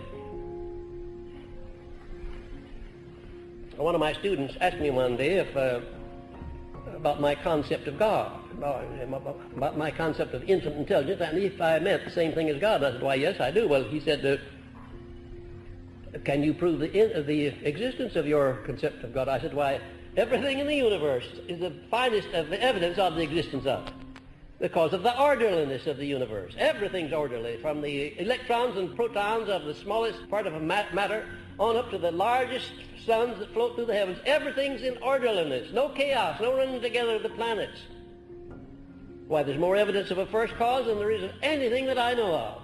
S1: One of my students asked me one day about my concept of God, about my concept of infinite intelligence, and if I meant the same thing as God. I said, why, yes, I do. Well, he said, can you prove the existence of your concept of God? I said, why, everything in the universe is the finest of the evidence of the existence of it, because of the orderliness of the universe. Everything's orderly, from the electrons and protons of the smallest part of matter on up to the largest suns that float through the heavens. Everything's in orderliness. No chaos, no running together of the planets. Why, there's more evidence of a first cause than there is of anything that I know of.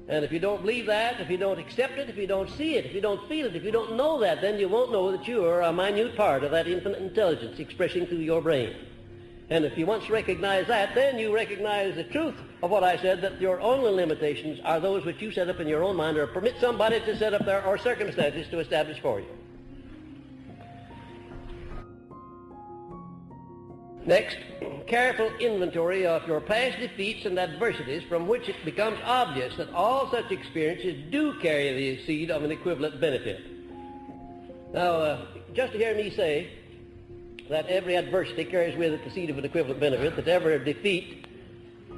S1: And if you don't believe that, if you don't accept it, if you don't see it, if you don't feel it, if you don't know that, then you won't know that you are a minute part of that infinite intelligence expressing through your brain. And if you once recognize that, then you recognize the truth of what I said, that your only limitations are those which you set up in your own mind or permit somebody to set up there or circumstances to establish for you. Next, careful inventory of your past defeats and adversities, from which it becomes obvious that all such experiences do carry the seed of an equivalent benefit. Now, just to hear me say that every adversity carries with it the seed of an equivalent benefit, that every defeat,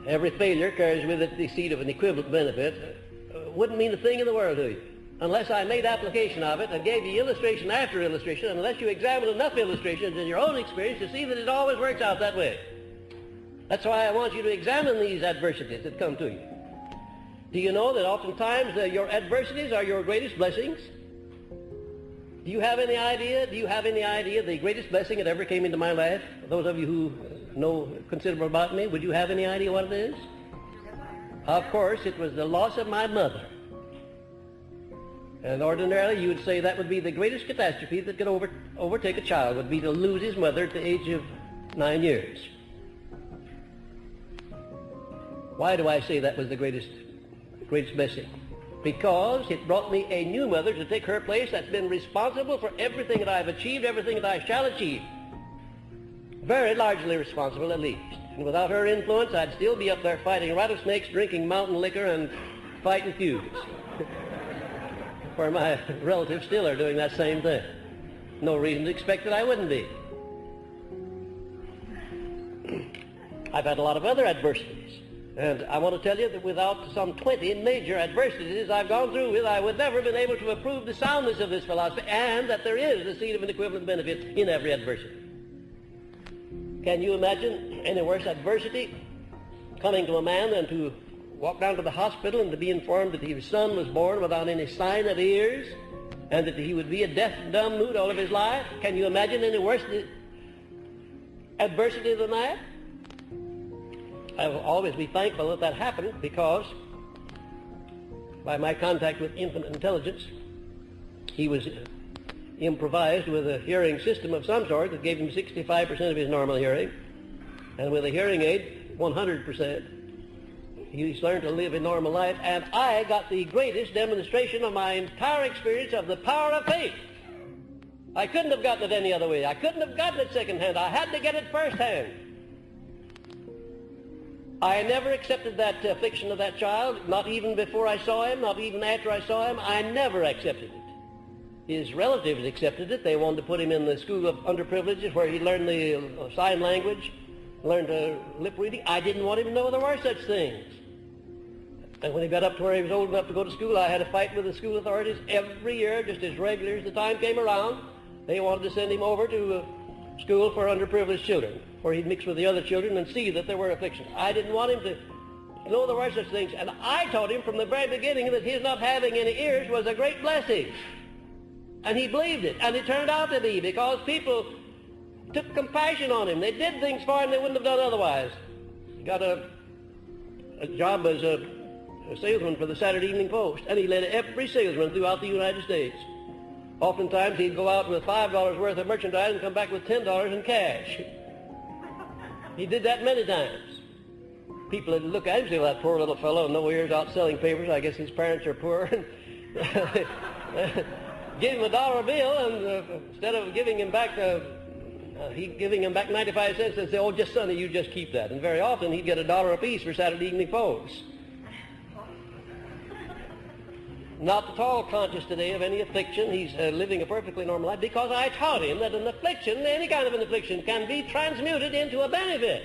S1: every failure carries with it the seed of an equivalent benefit, wouldn't mean a thing in the world to you, unless I made application of it and gave you illustration after illustration, and unless you examined enough illustrations in your own experience to see that it always works out that way. That's why I want you to examine these adversities that come to you. Do you know that oftentimes your adversities are your greatest blessings? Do you have any idea the greatest blessing that ever came into my life? Those of you who know considerable about me, would you have any idea what it is? Of course, it was the loss of my mother. And ordinarily you would say that would be the greatest catastrophe that could overtake a child, would be to lose his mother at the age of 9 years. Why do I say that was the greatest blessing? Because it brought me a new mother to take her place that's been responsible for everything that I've achieved, everything that I shall achieve. Very largely responsible, at least. And without her influence, I'd still be up there fighting rattlesnakes, drinking mountain liquor, and fighting feuds. For my relatives still are doing that same thing. No reason to expect that I wouldn't be. I've had a lot of other adversities. And I want to tell you that without some 20 major adversities I've gone through with, I would never have been able to approve the soundness of this philosophy, and that there is the seed of an equivalent benefit in every adversity. Can you imagine any worse adversity coming to a man than to walk down to the hospital and to be informed that his son was born without any sign of ears and that he would be a deaf and dumb mute all of his life? Can you imagine any worse adversity than that? I will always be thankful that that happened, because by my contact with infinite intelligence, he was improvised with a hearing system of some sort that gave him 65% of his normal hearing, and with a hearing aid, 100%. He's learned to live a normal life, and I got the greatest demonstration of my entire experience of the power of faith. I couldn't have gotten it any other way. I couldn't have gotten it secondhand. I had to get it firsthand. I never accepted that affliction of that child, not even before I saw him, not even after I saw him. I never accepted it. His relatives accepted it. They wanted to put him in the school of underprivileged where he learned the sign language, learned lip reading. I didn't want him to know there were such things. And when he got up to where he was old enough to go to school, I had a fight with the school authorities every year, just as regular as the time came around. They wanted to send him over to school for underprivileged children, where he'd mix with the other children and see that there were afflictions. I didn't want him to know there were such things. And I taught him from the very beginning that his not having any ears was a great blessing. And he believed it. And it turned out to be, because people took compassion on him. They did things for him they wouldn't have done otherwise. He got a job as a salesman for the Saturday Evening Post, and he led every salesman throughout the United States. Oftentimes he'd go out with $5 worth of merchandise and come back with $10 in cash. He did that many times. People would look at him and say, well, that poor little fellow, no ears, out selling papers. I guess his parents are poor. Give him a dollar bill, and instead of giving him back, giving him back 95 cents, and say, oh, just sonny, you just keep that. And very often he'd get $1 apiece for Saturday Evening Post. Not at all conscious today of any affliction. He's living a perfectly normal life, because I taught him that an affliction, any kind of an affliction, can be transmuted into a benefit.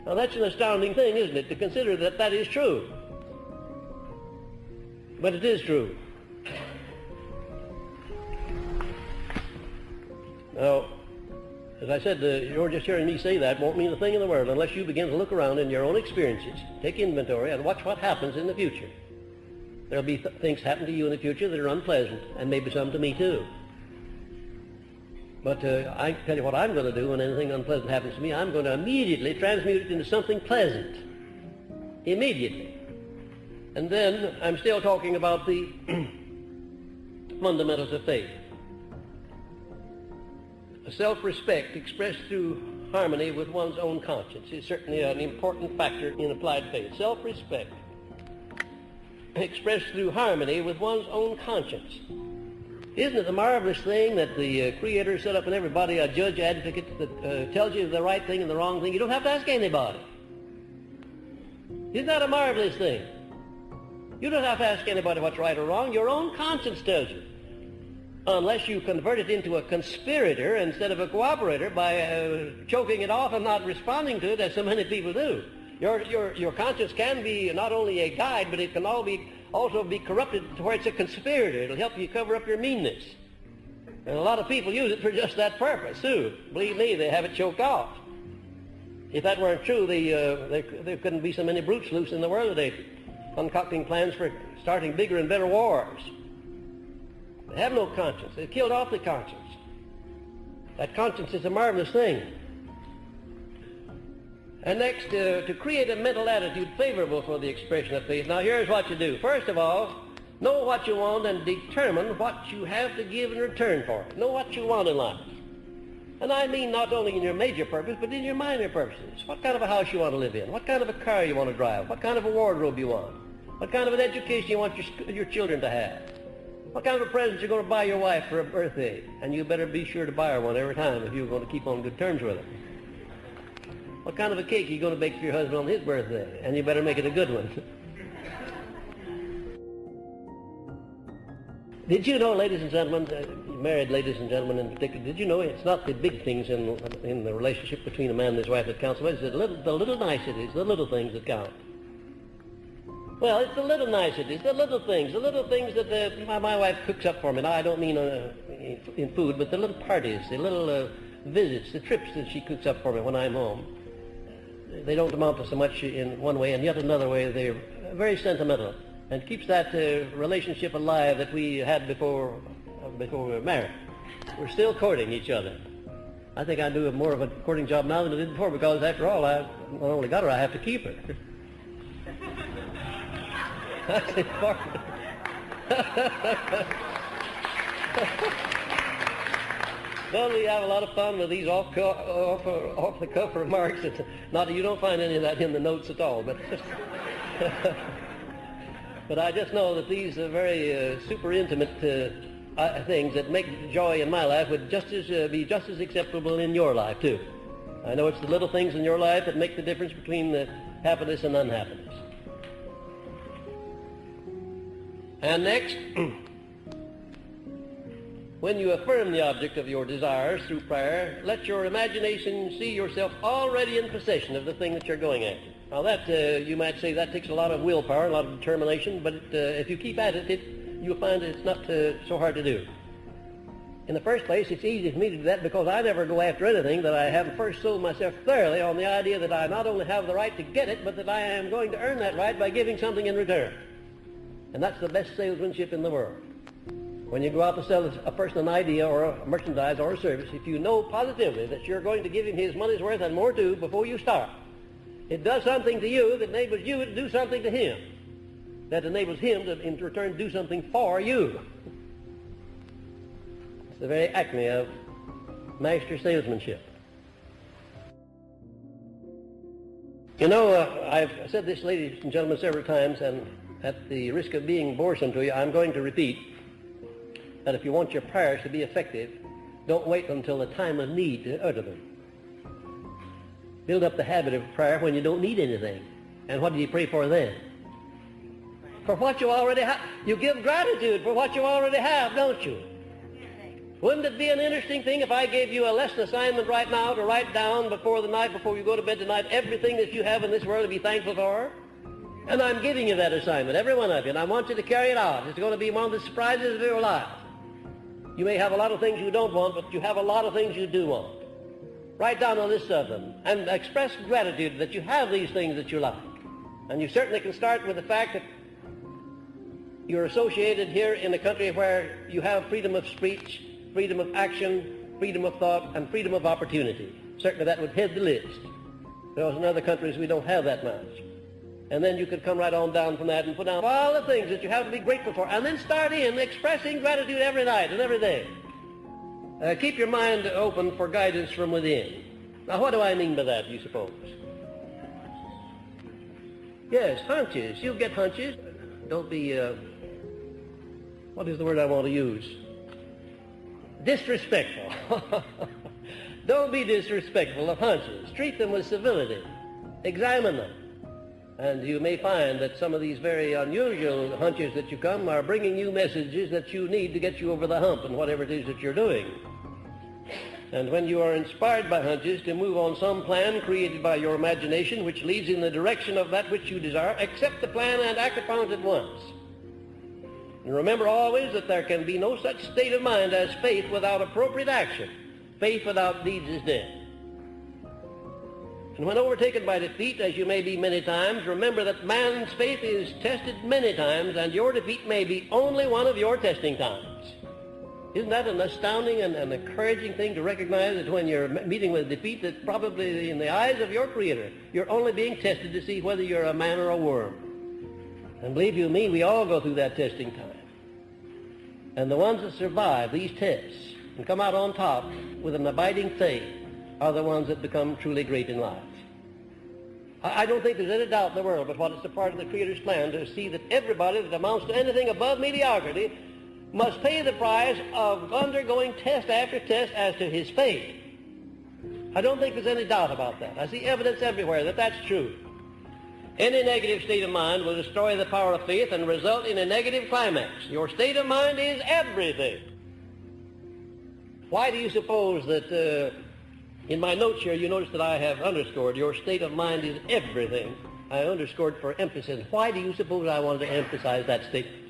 S1: Now that's an astounding thing, isn't it, to consider that that is true. But it is true. Now, as I said, you're just hearing me say that won't mean a thing in the world unless you begin to look around in your own experiences, take inventory, and watch what happens in the future. There'll be things happen to you in the future that are unpleasant, and maybe some to me too. But I tell you what I'm going to do when anything unpleasant happens to me. I'm going to immediately transmute it into something pleasant. Immediately. And then I'm still talking about the fundamentals of faith. Self-respect expressed through harmony with one's own conscience is certainly an important factor in applied faith. Self-respect expressed through harmony with one's own conscience. Isn't it a marvelous thing that the Creator set up in everybody a judge advocate that tells you the right thing and the wrong thing? You don't have to ask anybody. Isn't that a marvelous thing? You don't have to ask anybody what's right or wrong. Your own conscience tells you. Unless you convert it into a conspirator instead of a cooperator by choking it off and not responding to it, as so many people do. Your conscience can be not only a guide, but it can also be corrupted to where it's a conspirator. It'll help you cover up your meanness. And a lot of people use it for just that purpose, too. Believe me, they have it choked off. If that weren't true, there couldn't be so many brutes loose in the world today, concocting plans for starting bigger and better wars. They have no conscience. They've killed off the conscience. That conscience is a marvelous thing. And next, to create a mental attitude favorable for the expression of faith. Now, here's what you do. First of all, know what you want and determine what you have to give in return for it. Know what you want in life. And I mean not only in your major purpose, but in your minor purposes. What kind of a house you want to live in? What kind of a car you want to drive? What kind of a wardrobe you want? What kind of an education you want your children to have? What kind of a present you're going to buy your wife for a birthday? And you better be sure to buy her one every time if you're going to keep on good terms with her. What kind of a cake are you going to bake for your husband on his birthday? And you better make it a good one. Did you know, ladies and gentlemen, married ladies and gentlemen in particular, did you know it's not the big things in the relationship between a man and his wife that counts, but it's the little niceties, the little things that count. Well, it's the little niceties, the little things that my wife cooks up for me. Now, I don't mean in food, but the little parties, the little visits, the trips that she cooks up for me when I'm home. They don't amount to so much in one way, and yet another way they're very sentimental, and keeps that relationship alive that we had before we were married. We're still courting each other. I think I do more of a courting job now than I did before, because after all, I not only got her, I have to keep her. That's important. Well, we have a lot of fun with these off-the-cuff remarks. Not that you don't find any of that in the notes at all, but but I just know that these are very super intimate things that make joy in my life would be just as acceptable in your life too. I know it's the little things in your life that make the difference between the happiness and unhappiness. And next, when you affirm the object of your desires through prayer, let your imagination see yourself already in possession of the thing that you're going after. Now that, you might say, that takes a lot of willpower, a lot of determination, but if you keep at it, you'll find that it's not so hard to do. In the first place, it's easy for me to do that because I never go after anything that I haven't first sold myself thoroughly on the idea that I not only have the right to get it, but that I am going to earn that right by giving something in return. And that's the best salesmanship in the world. When you go out to sell a person an idea or a merchandise or a service, if you know positively that you're going to give him his money's worth and more too before you start, it does something to you that enables you to do something to him, that enables him to, in return, do something for you. It's the very acme of master salesmanship. You know, I've said this, ladies and gentlemen, several times, and at the risk of being boresome to you, I'm going to repeat that if you want your prayers to be effective, don't wait until the time of need to utter them. Build up the habit of prayer when you don't need anything. And what do you pray for then? For what you already have. You give gratitude for what you already have, don't you? Wouldn't it be an interesting thing if I gave you a lesson assignment right now to write down before you go to bed tonight, everything that you have in this world to be thankful for? And I'm giving you that assignment, every one of you, and I want you to carry it out. It's going to be one of the surprises of your life. You may have a lot of things you don't want, but you have a lot of things you do want. Write down a list of them and express gratitude that you have these things that you like. And you certainly can start with the fact that you're associated here in a country where you have freedom of speech, freedom of action, freedom of thought, and freedom of opportunity. Certainly that would head the list. Because in other countries we don't have that much. And then you could come right on down from that and put down all the things that you have to be grateful for, and then start in expressing gratitude every night and every day. Keep your mind open for guidance from within. Now, what do I mean by that, you suppose? Yes, hunches. You'll get hunches. Don't be, what is the word I want to use? Disrespectful. Don't be disrespectful of hunches. Treat them with civility. Examine them. And you may find that some of these very unusual hunches that you come are bringing you messages that you need to get you over the hump in whatever it is that you're doing. And when you are inspired by hunches to move on some plan created by your imagination which leads in the direction of that which you desire, accept the plan and act upon it at once. And remember always that there can be no such state of mind as faith without appropriate action. Faith without deeds is dead. And when overtaken by defeat, as you may be many times, remember that man's faith is tested many times, and your defeat may be only one of your testing times. Isn't that an astounding and an encouraging thing to recognize that when you're meeting with defeat, that probably in the eyes of your Creator, you're only being tested to see whether you're a man or a worm. And believe you me, we all go through that testing time. And the ones that survive these tests and come out on top with an abiding faith are the ones that become truly great in life. I don't think there's any doubt in the world but what it's a part of the Creator's plan to see that everybody that amounts to anything above mediocrity must pay the price of undergoing test after test as to his faith. I don't think there's any doubt about that. I see evidence everywhere that that's true. Any negative state of mind will destroy the power of faith and result in a negative climax. Your state of mind is everything. Why do you suppose that in my notes here you notice that I have underscored your state of mind is everything? I underscored for emphasis. Why do you suppose I wanted to emphasize that statement?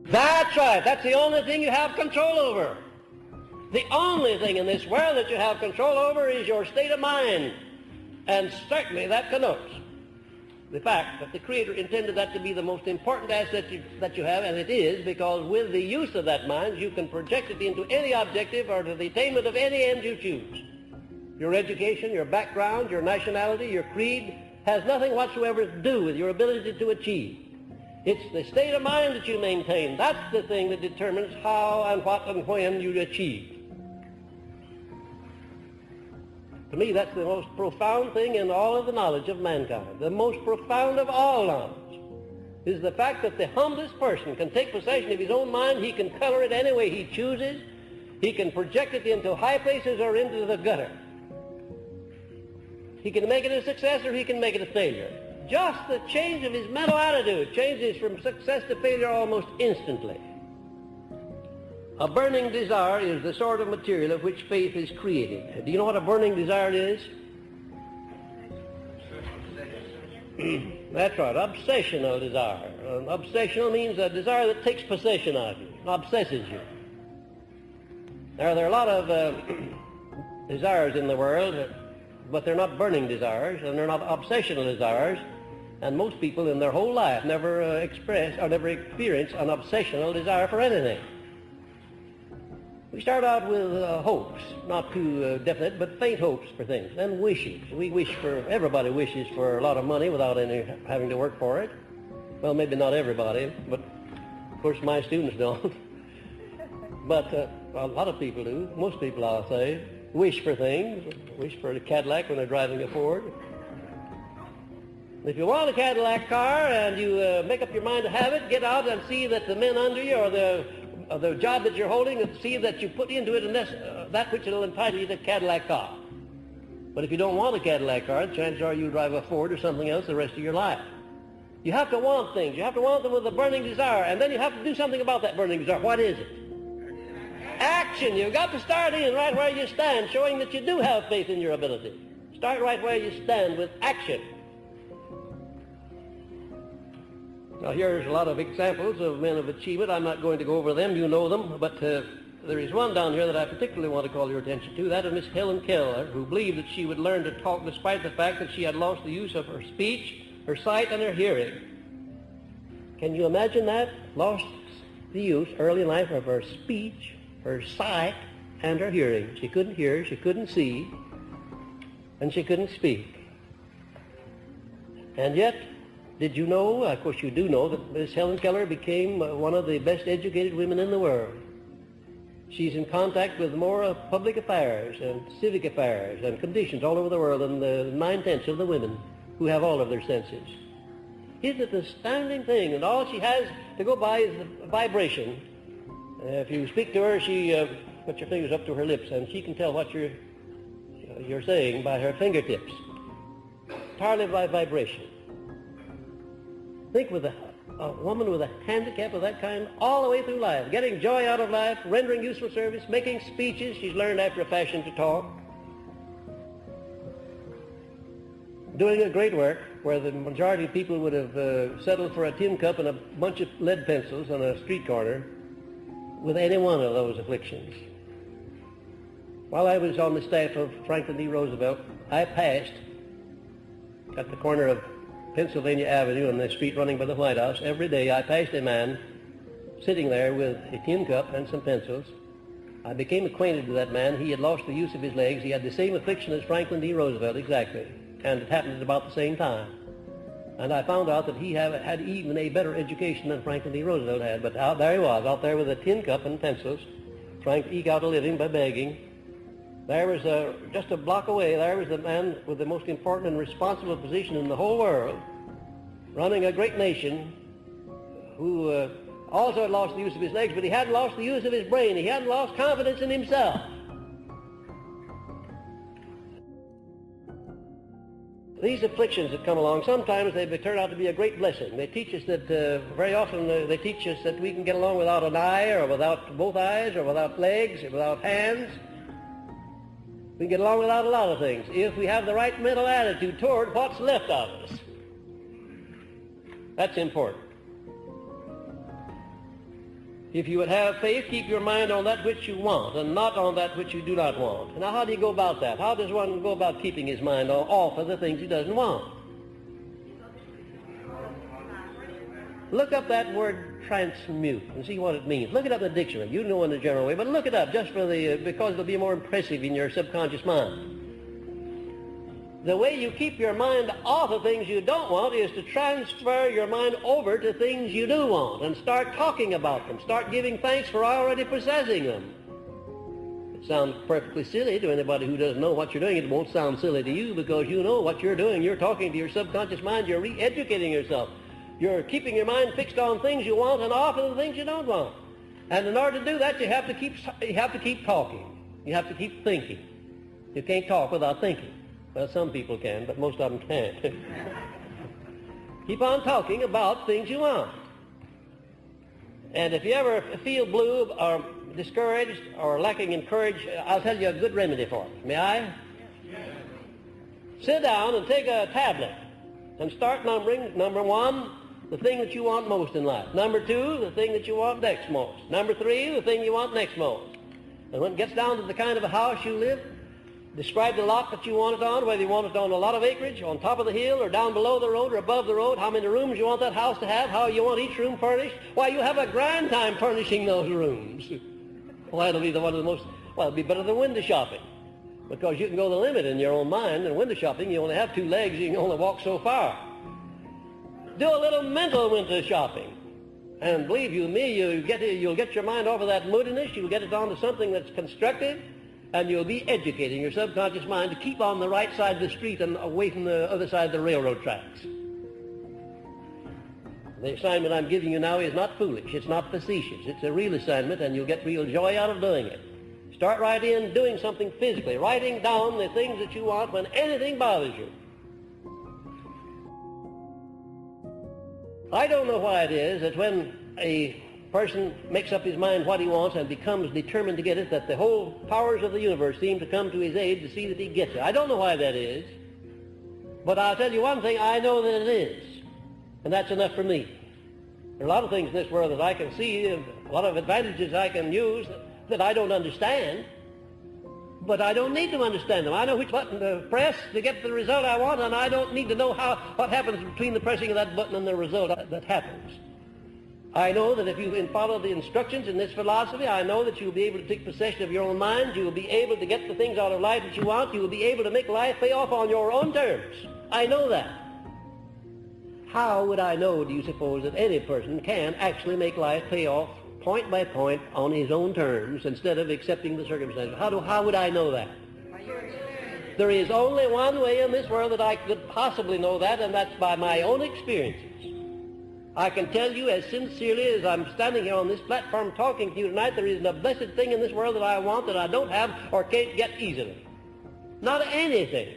S1: That's right. That's the only thing you have control over. The only thing in this world that you have control over is your state of mind. And certainly that connotes the fact that the Creator intended that to be the most important asset that you have, and it is, because with the use of that mind, you can project it into any objective or to the attainment of any end you choose. Your education, your background, your nationality, your creed has nothing whatsoever to do with your ability to achieve. It's the state of mind that you maintain. That's the thing that determines how and what and when you achieve. To me, that's the most profound thing in all of the knowledge of mankind. The most profound of all knowledge is the fact that the humblest person can take possession of his own mind. He can color it any way he chooses. He can project it into high places or into the gutter. He can make it a success or he can make it a failure. Just the change of his mental attitude changes from success to failure almost instantly. A burning desire is the sort of material of which faith is created. Do you know what a burning desire is? That's right, obsessional desire. Obsessional means a desire that takes possession of you, obsesses you. Now, there are a lot of desires in the world, but they're not burning desires, and they're not obsessional desires. And most people in their whole life never express or never experience an obsessional desire for anything. We start out with hopes, not too definite, but faint hopes for things, and wishes. We wish for, everybody wishes for a lot of money without any having to work for it. Well, maybe not everybody, but of course my students don't. But a lot of people do. Most people, I'll say, wish for things, wish for a Cadillac when they're driving a Ford. If you want a Cadillac car and you make up your mind to have it, get out and see that the men under you or the job that you're holding, and see that you put into it that which will entitle you to a Cadillac car. But if you don't want a Cadillac car, chances are you drive a Ford or something else the rest of your life. You have to want things. You have to want them with a burning desire, and then you have to do something about that burning desire. What is it? Action. You've got to start in right where you stand, showing that you do have faith in your ability. Start right where you stand with action. Now, here's a lot of examples of men of achievement. I'm not going to go over them. You know them. But there is one down here that I particularly want to call your attention to. That is Miss Helen Keller, who believed that she would learn to talk despite the fact that she had lost the use of her speech, her sight, and her hearing. Can you imagine that? Lost the use early in life of her speech, her sight, and her hearing. She couldn't hear, she couldn't see, and she couldn't speak. And yet, did you know, of course you do know, that Miss Helen Keller became one of the best educated women in the world. She's in contact with more public affairs and civic affairs and conditions all over the world than the 9/10 of the women who have all of their senses. Isn't it an astounding thing? And all she has to go by is the vibration. If you speak to her, she puts your fingers up to her lips, and she can tell what you're saying by her fingertips. Entirely by vibration. Think with a woman with a handicap of that kind all the way through life, getting joy out of life, rendering useful service, making speeches. She's learned after a fashion to talk. Doing a great work where the majority of people would have settled for a tin cup and a bunch of lead pencils on a street corner with any one of those afflictions. While I was on the staff of Franklin D. Roosevelt, I passed at the corner of Pennsylvania Avenue on the street running by the White House. Every day I passed a man sitting there with a tin cup and some pencils. I became acquainted with that man. He had lost the use of his legs. He had the same affliction as Franklin D. Roosevelt, exactly. And it happened at about the same time. And I found out that he had even a better education than Franklin D. Roosevelt had. But there he was, out there with a tin cup and pencils, trying to eke out a living by begging. There was just a block away, there was the man with the most important and responsible position in the whole world, running a great nation, who also had lost the use of his legs, but he hadn't lost the use of his brain. He hadn't lost confidence in himself. These afflictions that come along, sometimes they turn out to be a great blessing. They teach us that, very often they teach us that we can get along without an eye, or without both eyes, or without legs, or without hands. We can get along without a lot of things if we have the right mental attitude toward what's left of us. That's important. If you would have faith, keep your mind on that which you want and not on that which you do not want. Now, how do you go about that? How does one go about keeping his mind off of the things he doesn't want? Look up that word transmute and see what it means. Look it up in the dictionary. You know in a general way, but look it up just for because it'll be more impressive in your subconscious mind. The way you keep your mind off of things you don't want is to transfer your mind over to things you do want and start talking about them. Start giving thanks for already possessing them. It sounds perfectly silly to anybody who doesn't know what you're doing. It won't sound silly to you because you know what you're doing. You're talking to your subconscious mind. You're re-educating yourself. You're keeping your mind fixed on things you want and off of the things you don't want. And in order to do that, you have to keep talking. You have to keep thinking. You can't talk without thinking. Well, some people can, but most of them can't. Keep on talking about things you want. And if you ever feel blue or discouraged or lacking in courage, I'll tell you a good remedy for it. May I? Sit down and take a tablet and start numbering. Number 1, the thing that you want most in life. Number 2, the thing that you want next most. Number 3, the thing you want next most. And when it gets down to the kind of a house you live, describe the lot that you want it on, whether you want it on a lot of acreage, on top of the hill, or down below the road, or above the road, how many rooms you want that house to have, how you want each room furnished. Why, you have a grand time furnishing those rooms. Well, it'll be it'll be better than window shopping, because you can go the limit in your own mind, and window shopping, you only have 2 legs, you can only walk so far. Do a little mental window shopping. And believe you me, you'll get your mind off of that moodiness, you'll get it onto something that's constructive, and you'll be educating your subconscious mind to keep on the right side of the street and away from the other side of the railroad tracks. The assignment I'm giving you now is not foolish. It's not facetious. It's a real assignment, and you'll get real joy out of doing it. Start right in doing something physically, writing down the things that you want when anything bothers you. I don't know why it is that when a person makes up his mind what he wants and becomes determined to get it, that the whole powers of the universe seem to come to his aid to see that he gets it. I don't know why that is, but I'll tell you one thing, I know that it is, and that's enough for me. There are a lot of things in this world that I can see, a lot of advantages I can use that I don't understand, but I don't need to understand them. I know which button to press to get the result I want, and I don't need to know what happens between the pressing of that button and the result that happens. I know that if you follow the instructions in this philosophy, I know that you'll be able to take possession of your own mind. You'll be able to get the things out of life that you want. You'll be able to make life pay off on your own terms. I know that. How would I know, do you suppose, that any person can actually make life pay off point by point on his own terms instead of accepting the circumstances? How would I know that? There is only one way in this world that I could possibly know that, and that's by my own experiences. I can tell you as sincerely as I'm standing here on this platform talking to you tonight, there isn't a blessed thing in this world that I want that I don't have or can't get easily. Not anything.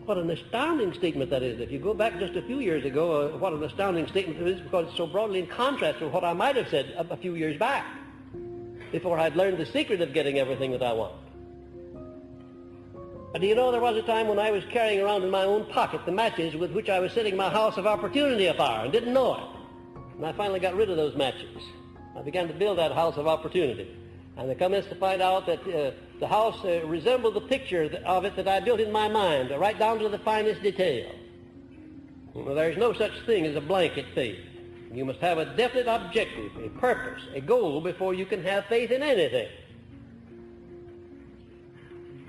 S1: What an astounding statement that is. If you go back just a few years ago, what an astounding statement it is, because it's so broadly in contrast to what I might have said a few years back, before I'd learned the secret of getting everything that I want. And do you know, there was a time when I was carrying around in my own pocket the matches with which I was setting my house of opportunity afire and didn't know it. And I finally got rid of those matches. I began to build that house of opportunity. And I come to find out that the house resembled the picture of it that I built in my mind, right down to the finest detail. Well, there's no such thing as a blanket faith. You must have a definite objective, a purpose, a goal before you can have faith in anything.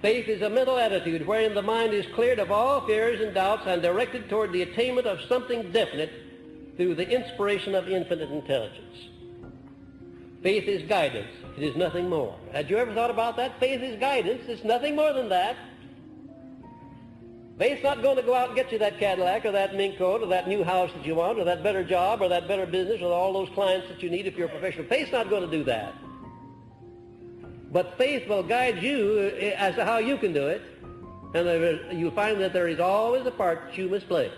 S1: Faith is a mental attitude wherein the mind is cleared of all fears and doubts and directed toward the attainment of something definite through the inspiration of infinite intelligence. Faith is guidance. It is nothing more. Had you ever thought about that? Faith is guidance. It's nothing more than that. Faith's not going to go out and get you that Cadillac or that mink coat or that new house that you want or that better job or that better business or all those clients that you need if you're a professional. Faith's not going to do that. But faith will guide you as to how you can do it, And you'll find that there is always a part that you must play.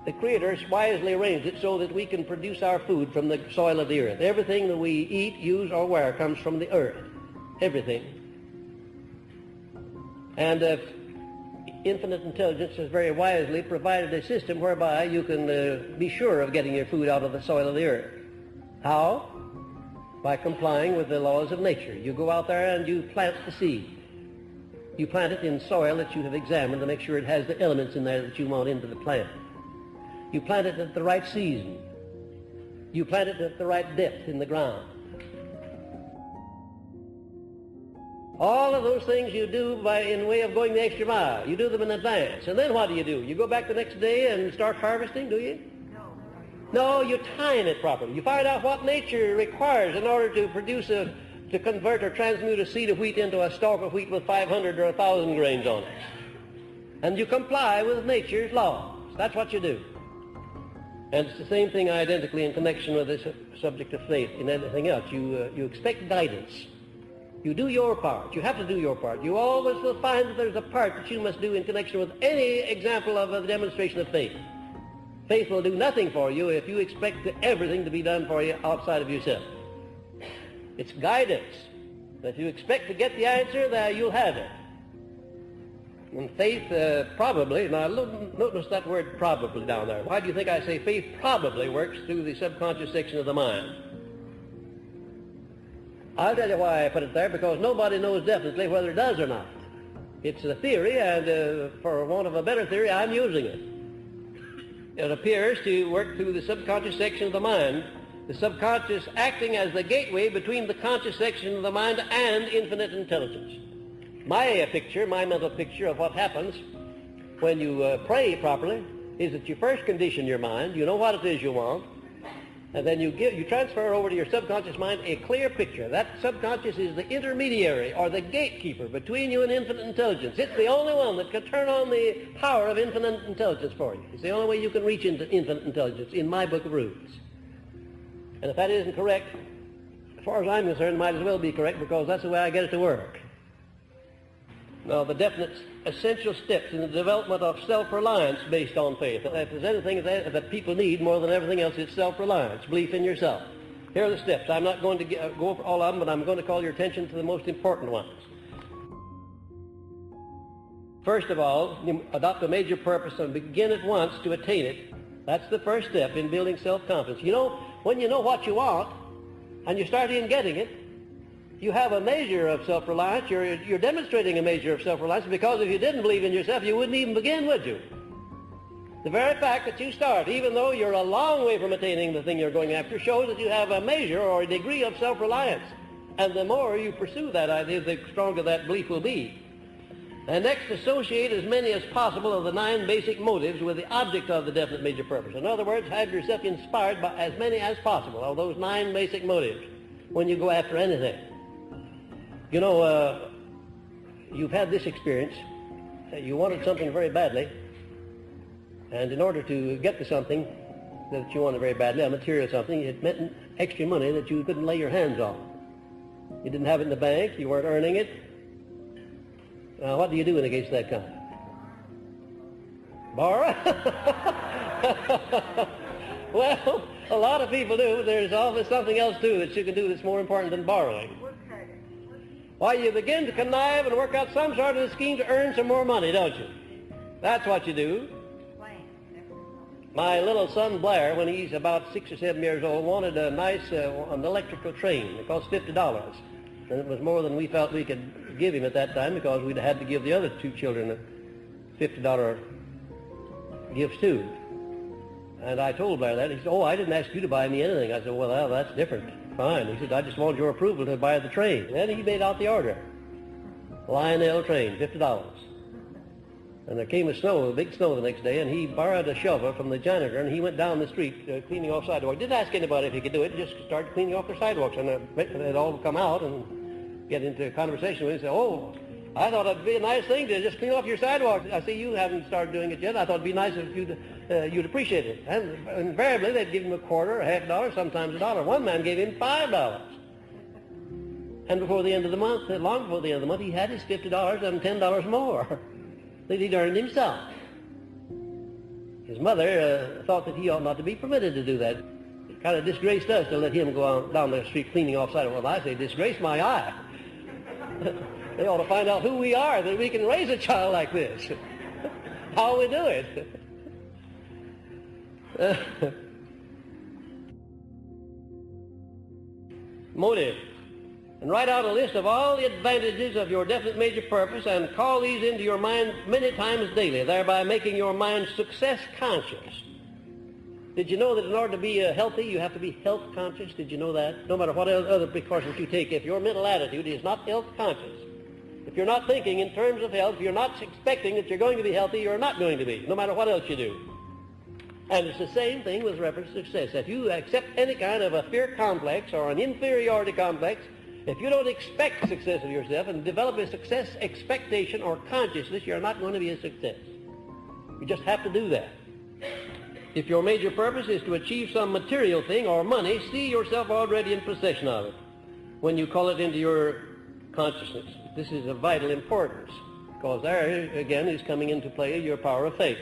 S1: The Creator wisely arranged it so that we can produce our food from the soil of the earth. Everything that we eat, use, or wear comes from the earth. Everything. And infinite intelligence has very wisely provided a system whereby you can be sure of getting your food out of the soil of the earth. How? By complying with the laws of nature. You go out there and you plant the seed. You plant it in soil that you have examined to make sure it has the elements in there that you want into the plant. You plant it at the right season. You plant it at the right depth in the ground. All of those things you do in way of going the extra mile. You do them in advance. And then what do? You go back the next day and start harvesting, do you? No, you time it properly. You find out what nature requires in order to produce to convert or transmute a seed of wheat into a stalk of wheat with 500 or 1,000 grains on it. And you comply with nature's laws. That's what you do. And it's the same thing identically in connection with this subject of faith. In anything else, you expect guidance. You do your part. You have to do your part. You always will find that there's a part that you must do in connection with any example of a demonstration of faith. Faith will do nothing for you if you expect everything to be done for you outside of yourself. It's guidance. If you expect to get the answer, there you'll have it. And faith probably, now notice that word probably down there. Why do you think I say faith probably works through the subconscious section of the mind? I'll tell you why I put it there, because nobody knows definitely whether it does or not. It's a theory, and for want of a better theory, I'm using it. It appears to work through the subconscious section of the mind, the subconscious acting as the gateway between the conscious section of the mind and infinite intelligence. My mental picture of what happens when you pray properly is that you first condition your mind, you know what it is you want, and then you transfer over to your subconscious mind a clear picture. That subconscious is the intermediary or the gatekeeper between you and infinite intelligence. It's the only one that can turn on the power of infinite intelligence for you. It's the only way you can reach into infinite intelligence in my book of rules. And if that isn't correct, as far as I'm concerned, it might as well be correct, because that's the way I get it to work. Now, the definite essential steps in the development of self-reliance based on faith. If there's anything that people need more than everything else, it's self-reliance, belief in yourself. Here are the steps. I'm not going to go over all of them, but I'm going to call your attention to the most important ones. First of all, you adopt a major purpose and begin at once to attain it. That's the first step in building self-confidence. You know, when you know what you want and you start in getting it, you have a measure of self-reliance. You're demonstrating a measure of self-reliance, because if you didn't believe in yourself, you wouldn't even begin, would you? The very fact that you start, even though you're a long way from attaining the thing you're going after, shows that you have a measure or a degree of self-reliance. And the more you pursue that idea, the stronger that belief will be. And next, associate as many as possible of the 9 basic motives with the object of the definite major purpose. In other words, have yourself inspired by as many as possible of those 9 basic motives when you go after anything. You know, you've had this experience. You wanted something very badly, and in order to get to something that you wanted very badly, a material something, it meant extra money that you couldn't lay your hands on. You didn't have it in the bank, you weren't earning it. Now, what do you do in a case of that kind? Borrow? Well, a lot of people do. There's always something else, too, that you can do that's more important than borrowing. Why, you begin to connive and work out some sort of a scheme to earn some more money, don't you? That's what you do. My little son Blair, when he's about 6 or 7 years old, wanted a nice an electrical train. It cost $50. And it was more than we felt we could give him at that time, because we'd had to give the other 2 children $50 gifts too. And I told Blair that. He said, "Oh, I didn't ask you to buy me anything." I said, "Well, that's different. Fine." He said, "I just wanted your approval to buy the train." Then he made out the order. Lionel train, $50. And there came a big snow the next day, and he borrowed a shovel from the janitor, and he went down the street cleaning off sidewalks. Didn't ask anybody if he could do it, just started cleaning off the sidewalks. And they'd all come out and get into a conversation with him and say, "Oh, I thought it'd be a nice thing to just clean off your sidewalks. I see you haven't started doing it yet. I thought it'd be nice if you'd appreciate it." And invariably, they'd give him a quarter, a half dollar, sometimes $1. One man gave him $5. And before the end of the month, long before the end of the month, he had his $50 and $10 more that he'd earned himself. His mother thought that he ought not to be permitted to do that. It kind of disgraced us to let him go on down the street cleaning off sidewalks. Well, I say, disgrace my eye. They ought to find out who we are, that we can raise a child like this. How we do it. Motive. And write out a list of all the advantages of your definite major purpose and call these into your mind many times daily, thereby making your mind success conscious. Did you know that in order to be healthy, you have to be health conscious? Did you know that? No matter what other precautions you take, if your mental attitude is not health conscious, if you're not thinking in terms of health, if you're not expecting that you're going to be healthy, you're not going to be, no matter what else you do. And it's the same thing with reference to success. If you accept any kind of a fear complex or an inferiority complex, if you don't expect success of yourself and develop a success expectation or consciousness, you're not going to be a success. You just have to do that. If your major purpose is to achieve some material thing or money, see yourself already in possession of it when you call it into your consciousness. This is of vital importance, because there, again, is coming into play your power of faith.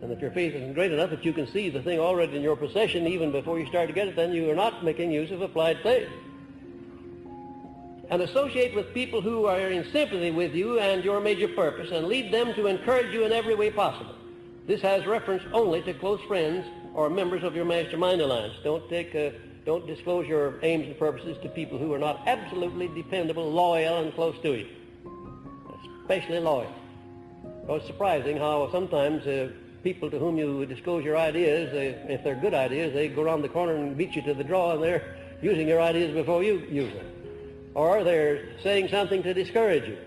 S1: And if your faith isn't great enough that you can see the thing already in your possession even before you start to get it, then you are not making use of applied faith. And associate with people who are in sympathy with you and your major purpose, and lead them to encourage you in every way possible. This has reference only to close friends or members of your Mastermind Alliance. Don't disclose your aims and purposes to people who are not absolutely dependable, loyal, and close to you. Especially loyal. Well, it's surprising how sometimes people to whom you disclose your ideas, if they're good ideas, they go around the corner and beat you to the draw, and they're using your ideas before you use them. Or they're saying something to discourage you.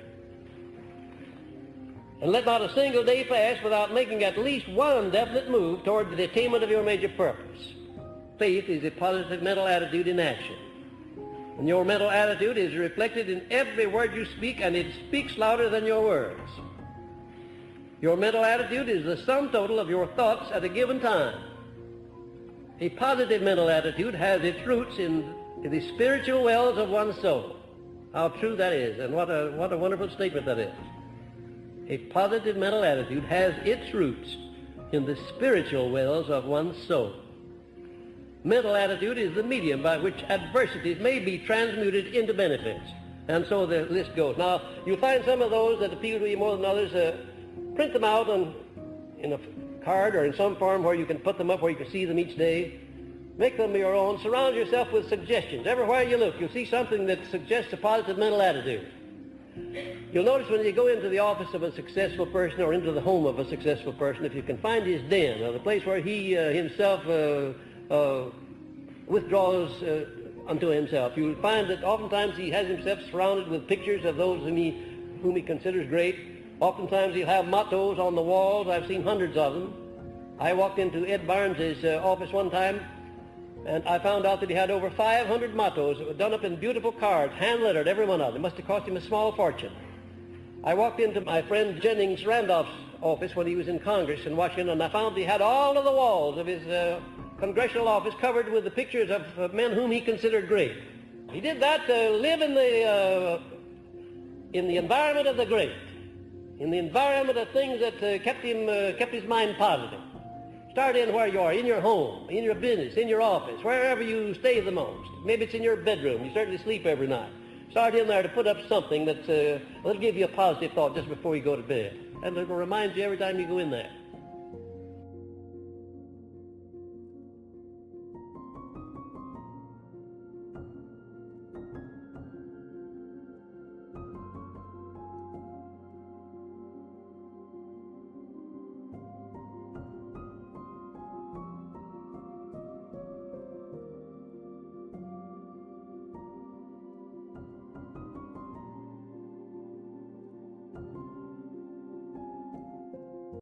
S1: And let not a single day pass without making at least one definite move toward the attainment of your major purpose. Faith is a positive mental attitude in action. And your mental attitude is reflected in every word you speak, and it speaks louder than your words. Your mental attitude is the sum total of your thoughts at a given time. A positive mental attitude has its roots in the spiritual wells of one's soul. How true that is, and what a wonderful statement that is. A positive mental attitude has its roots in the spiritual wells of one's soul. Mental attitude is the medium by which adversities may be transmuted into benefits. And so the list goes. Now, you'll find some of those that appeal to you more than others. Print them out in a card or in some form where you can put them up where you can see them each day. Make them your own. Surround yourself with suggestions. Everywhere you look, you'll see something that suggests a positive mental attitude. You'll notice when you go into the office of a successful person or into the home of a successful person, if you can find his den or the place where he himself withdraws unto himself, you'll find that oftentimes he has himself surrounded with pictures of those whom he considers great. Oftentimes he'll have mottos on the walls. I've seen hundreds of them. I walked into Ed Barnes's office one time, and I found out that he had over 500 mottos that were done up in beautiful cards, hand-lettered, every one of them. It must have cost him a small fortune. I walked into my friend Jennings Randolph's office when he was in Congress in Washington, and I found he had all of the walls of his congressional office covered with the pictures of men whom he considered great. He did that to live in the environment of the great, in the environment of things that kept his mind positive. Start in where you are, in your home, in your business, in your office, wherever you stay the most. Maybe it's in your bedroom. You certainly sleep every night. Start in there to put up something that'll give you a positive thought just before you go to bed. And it'll remind you every time you go in there.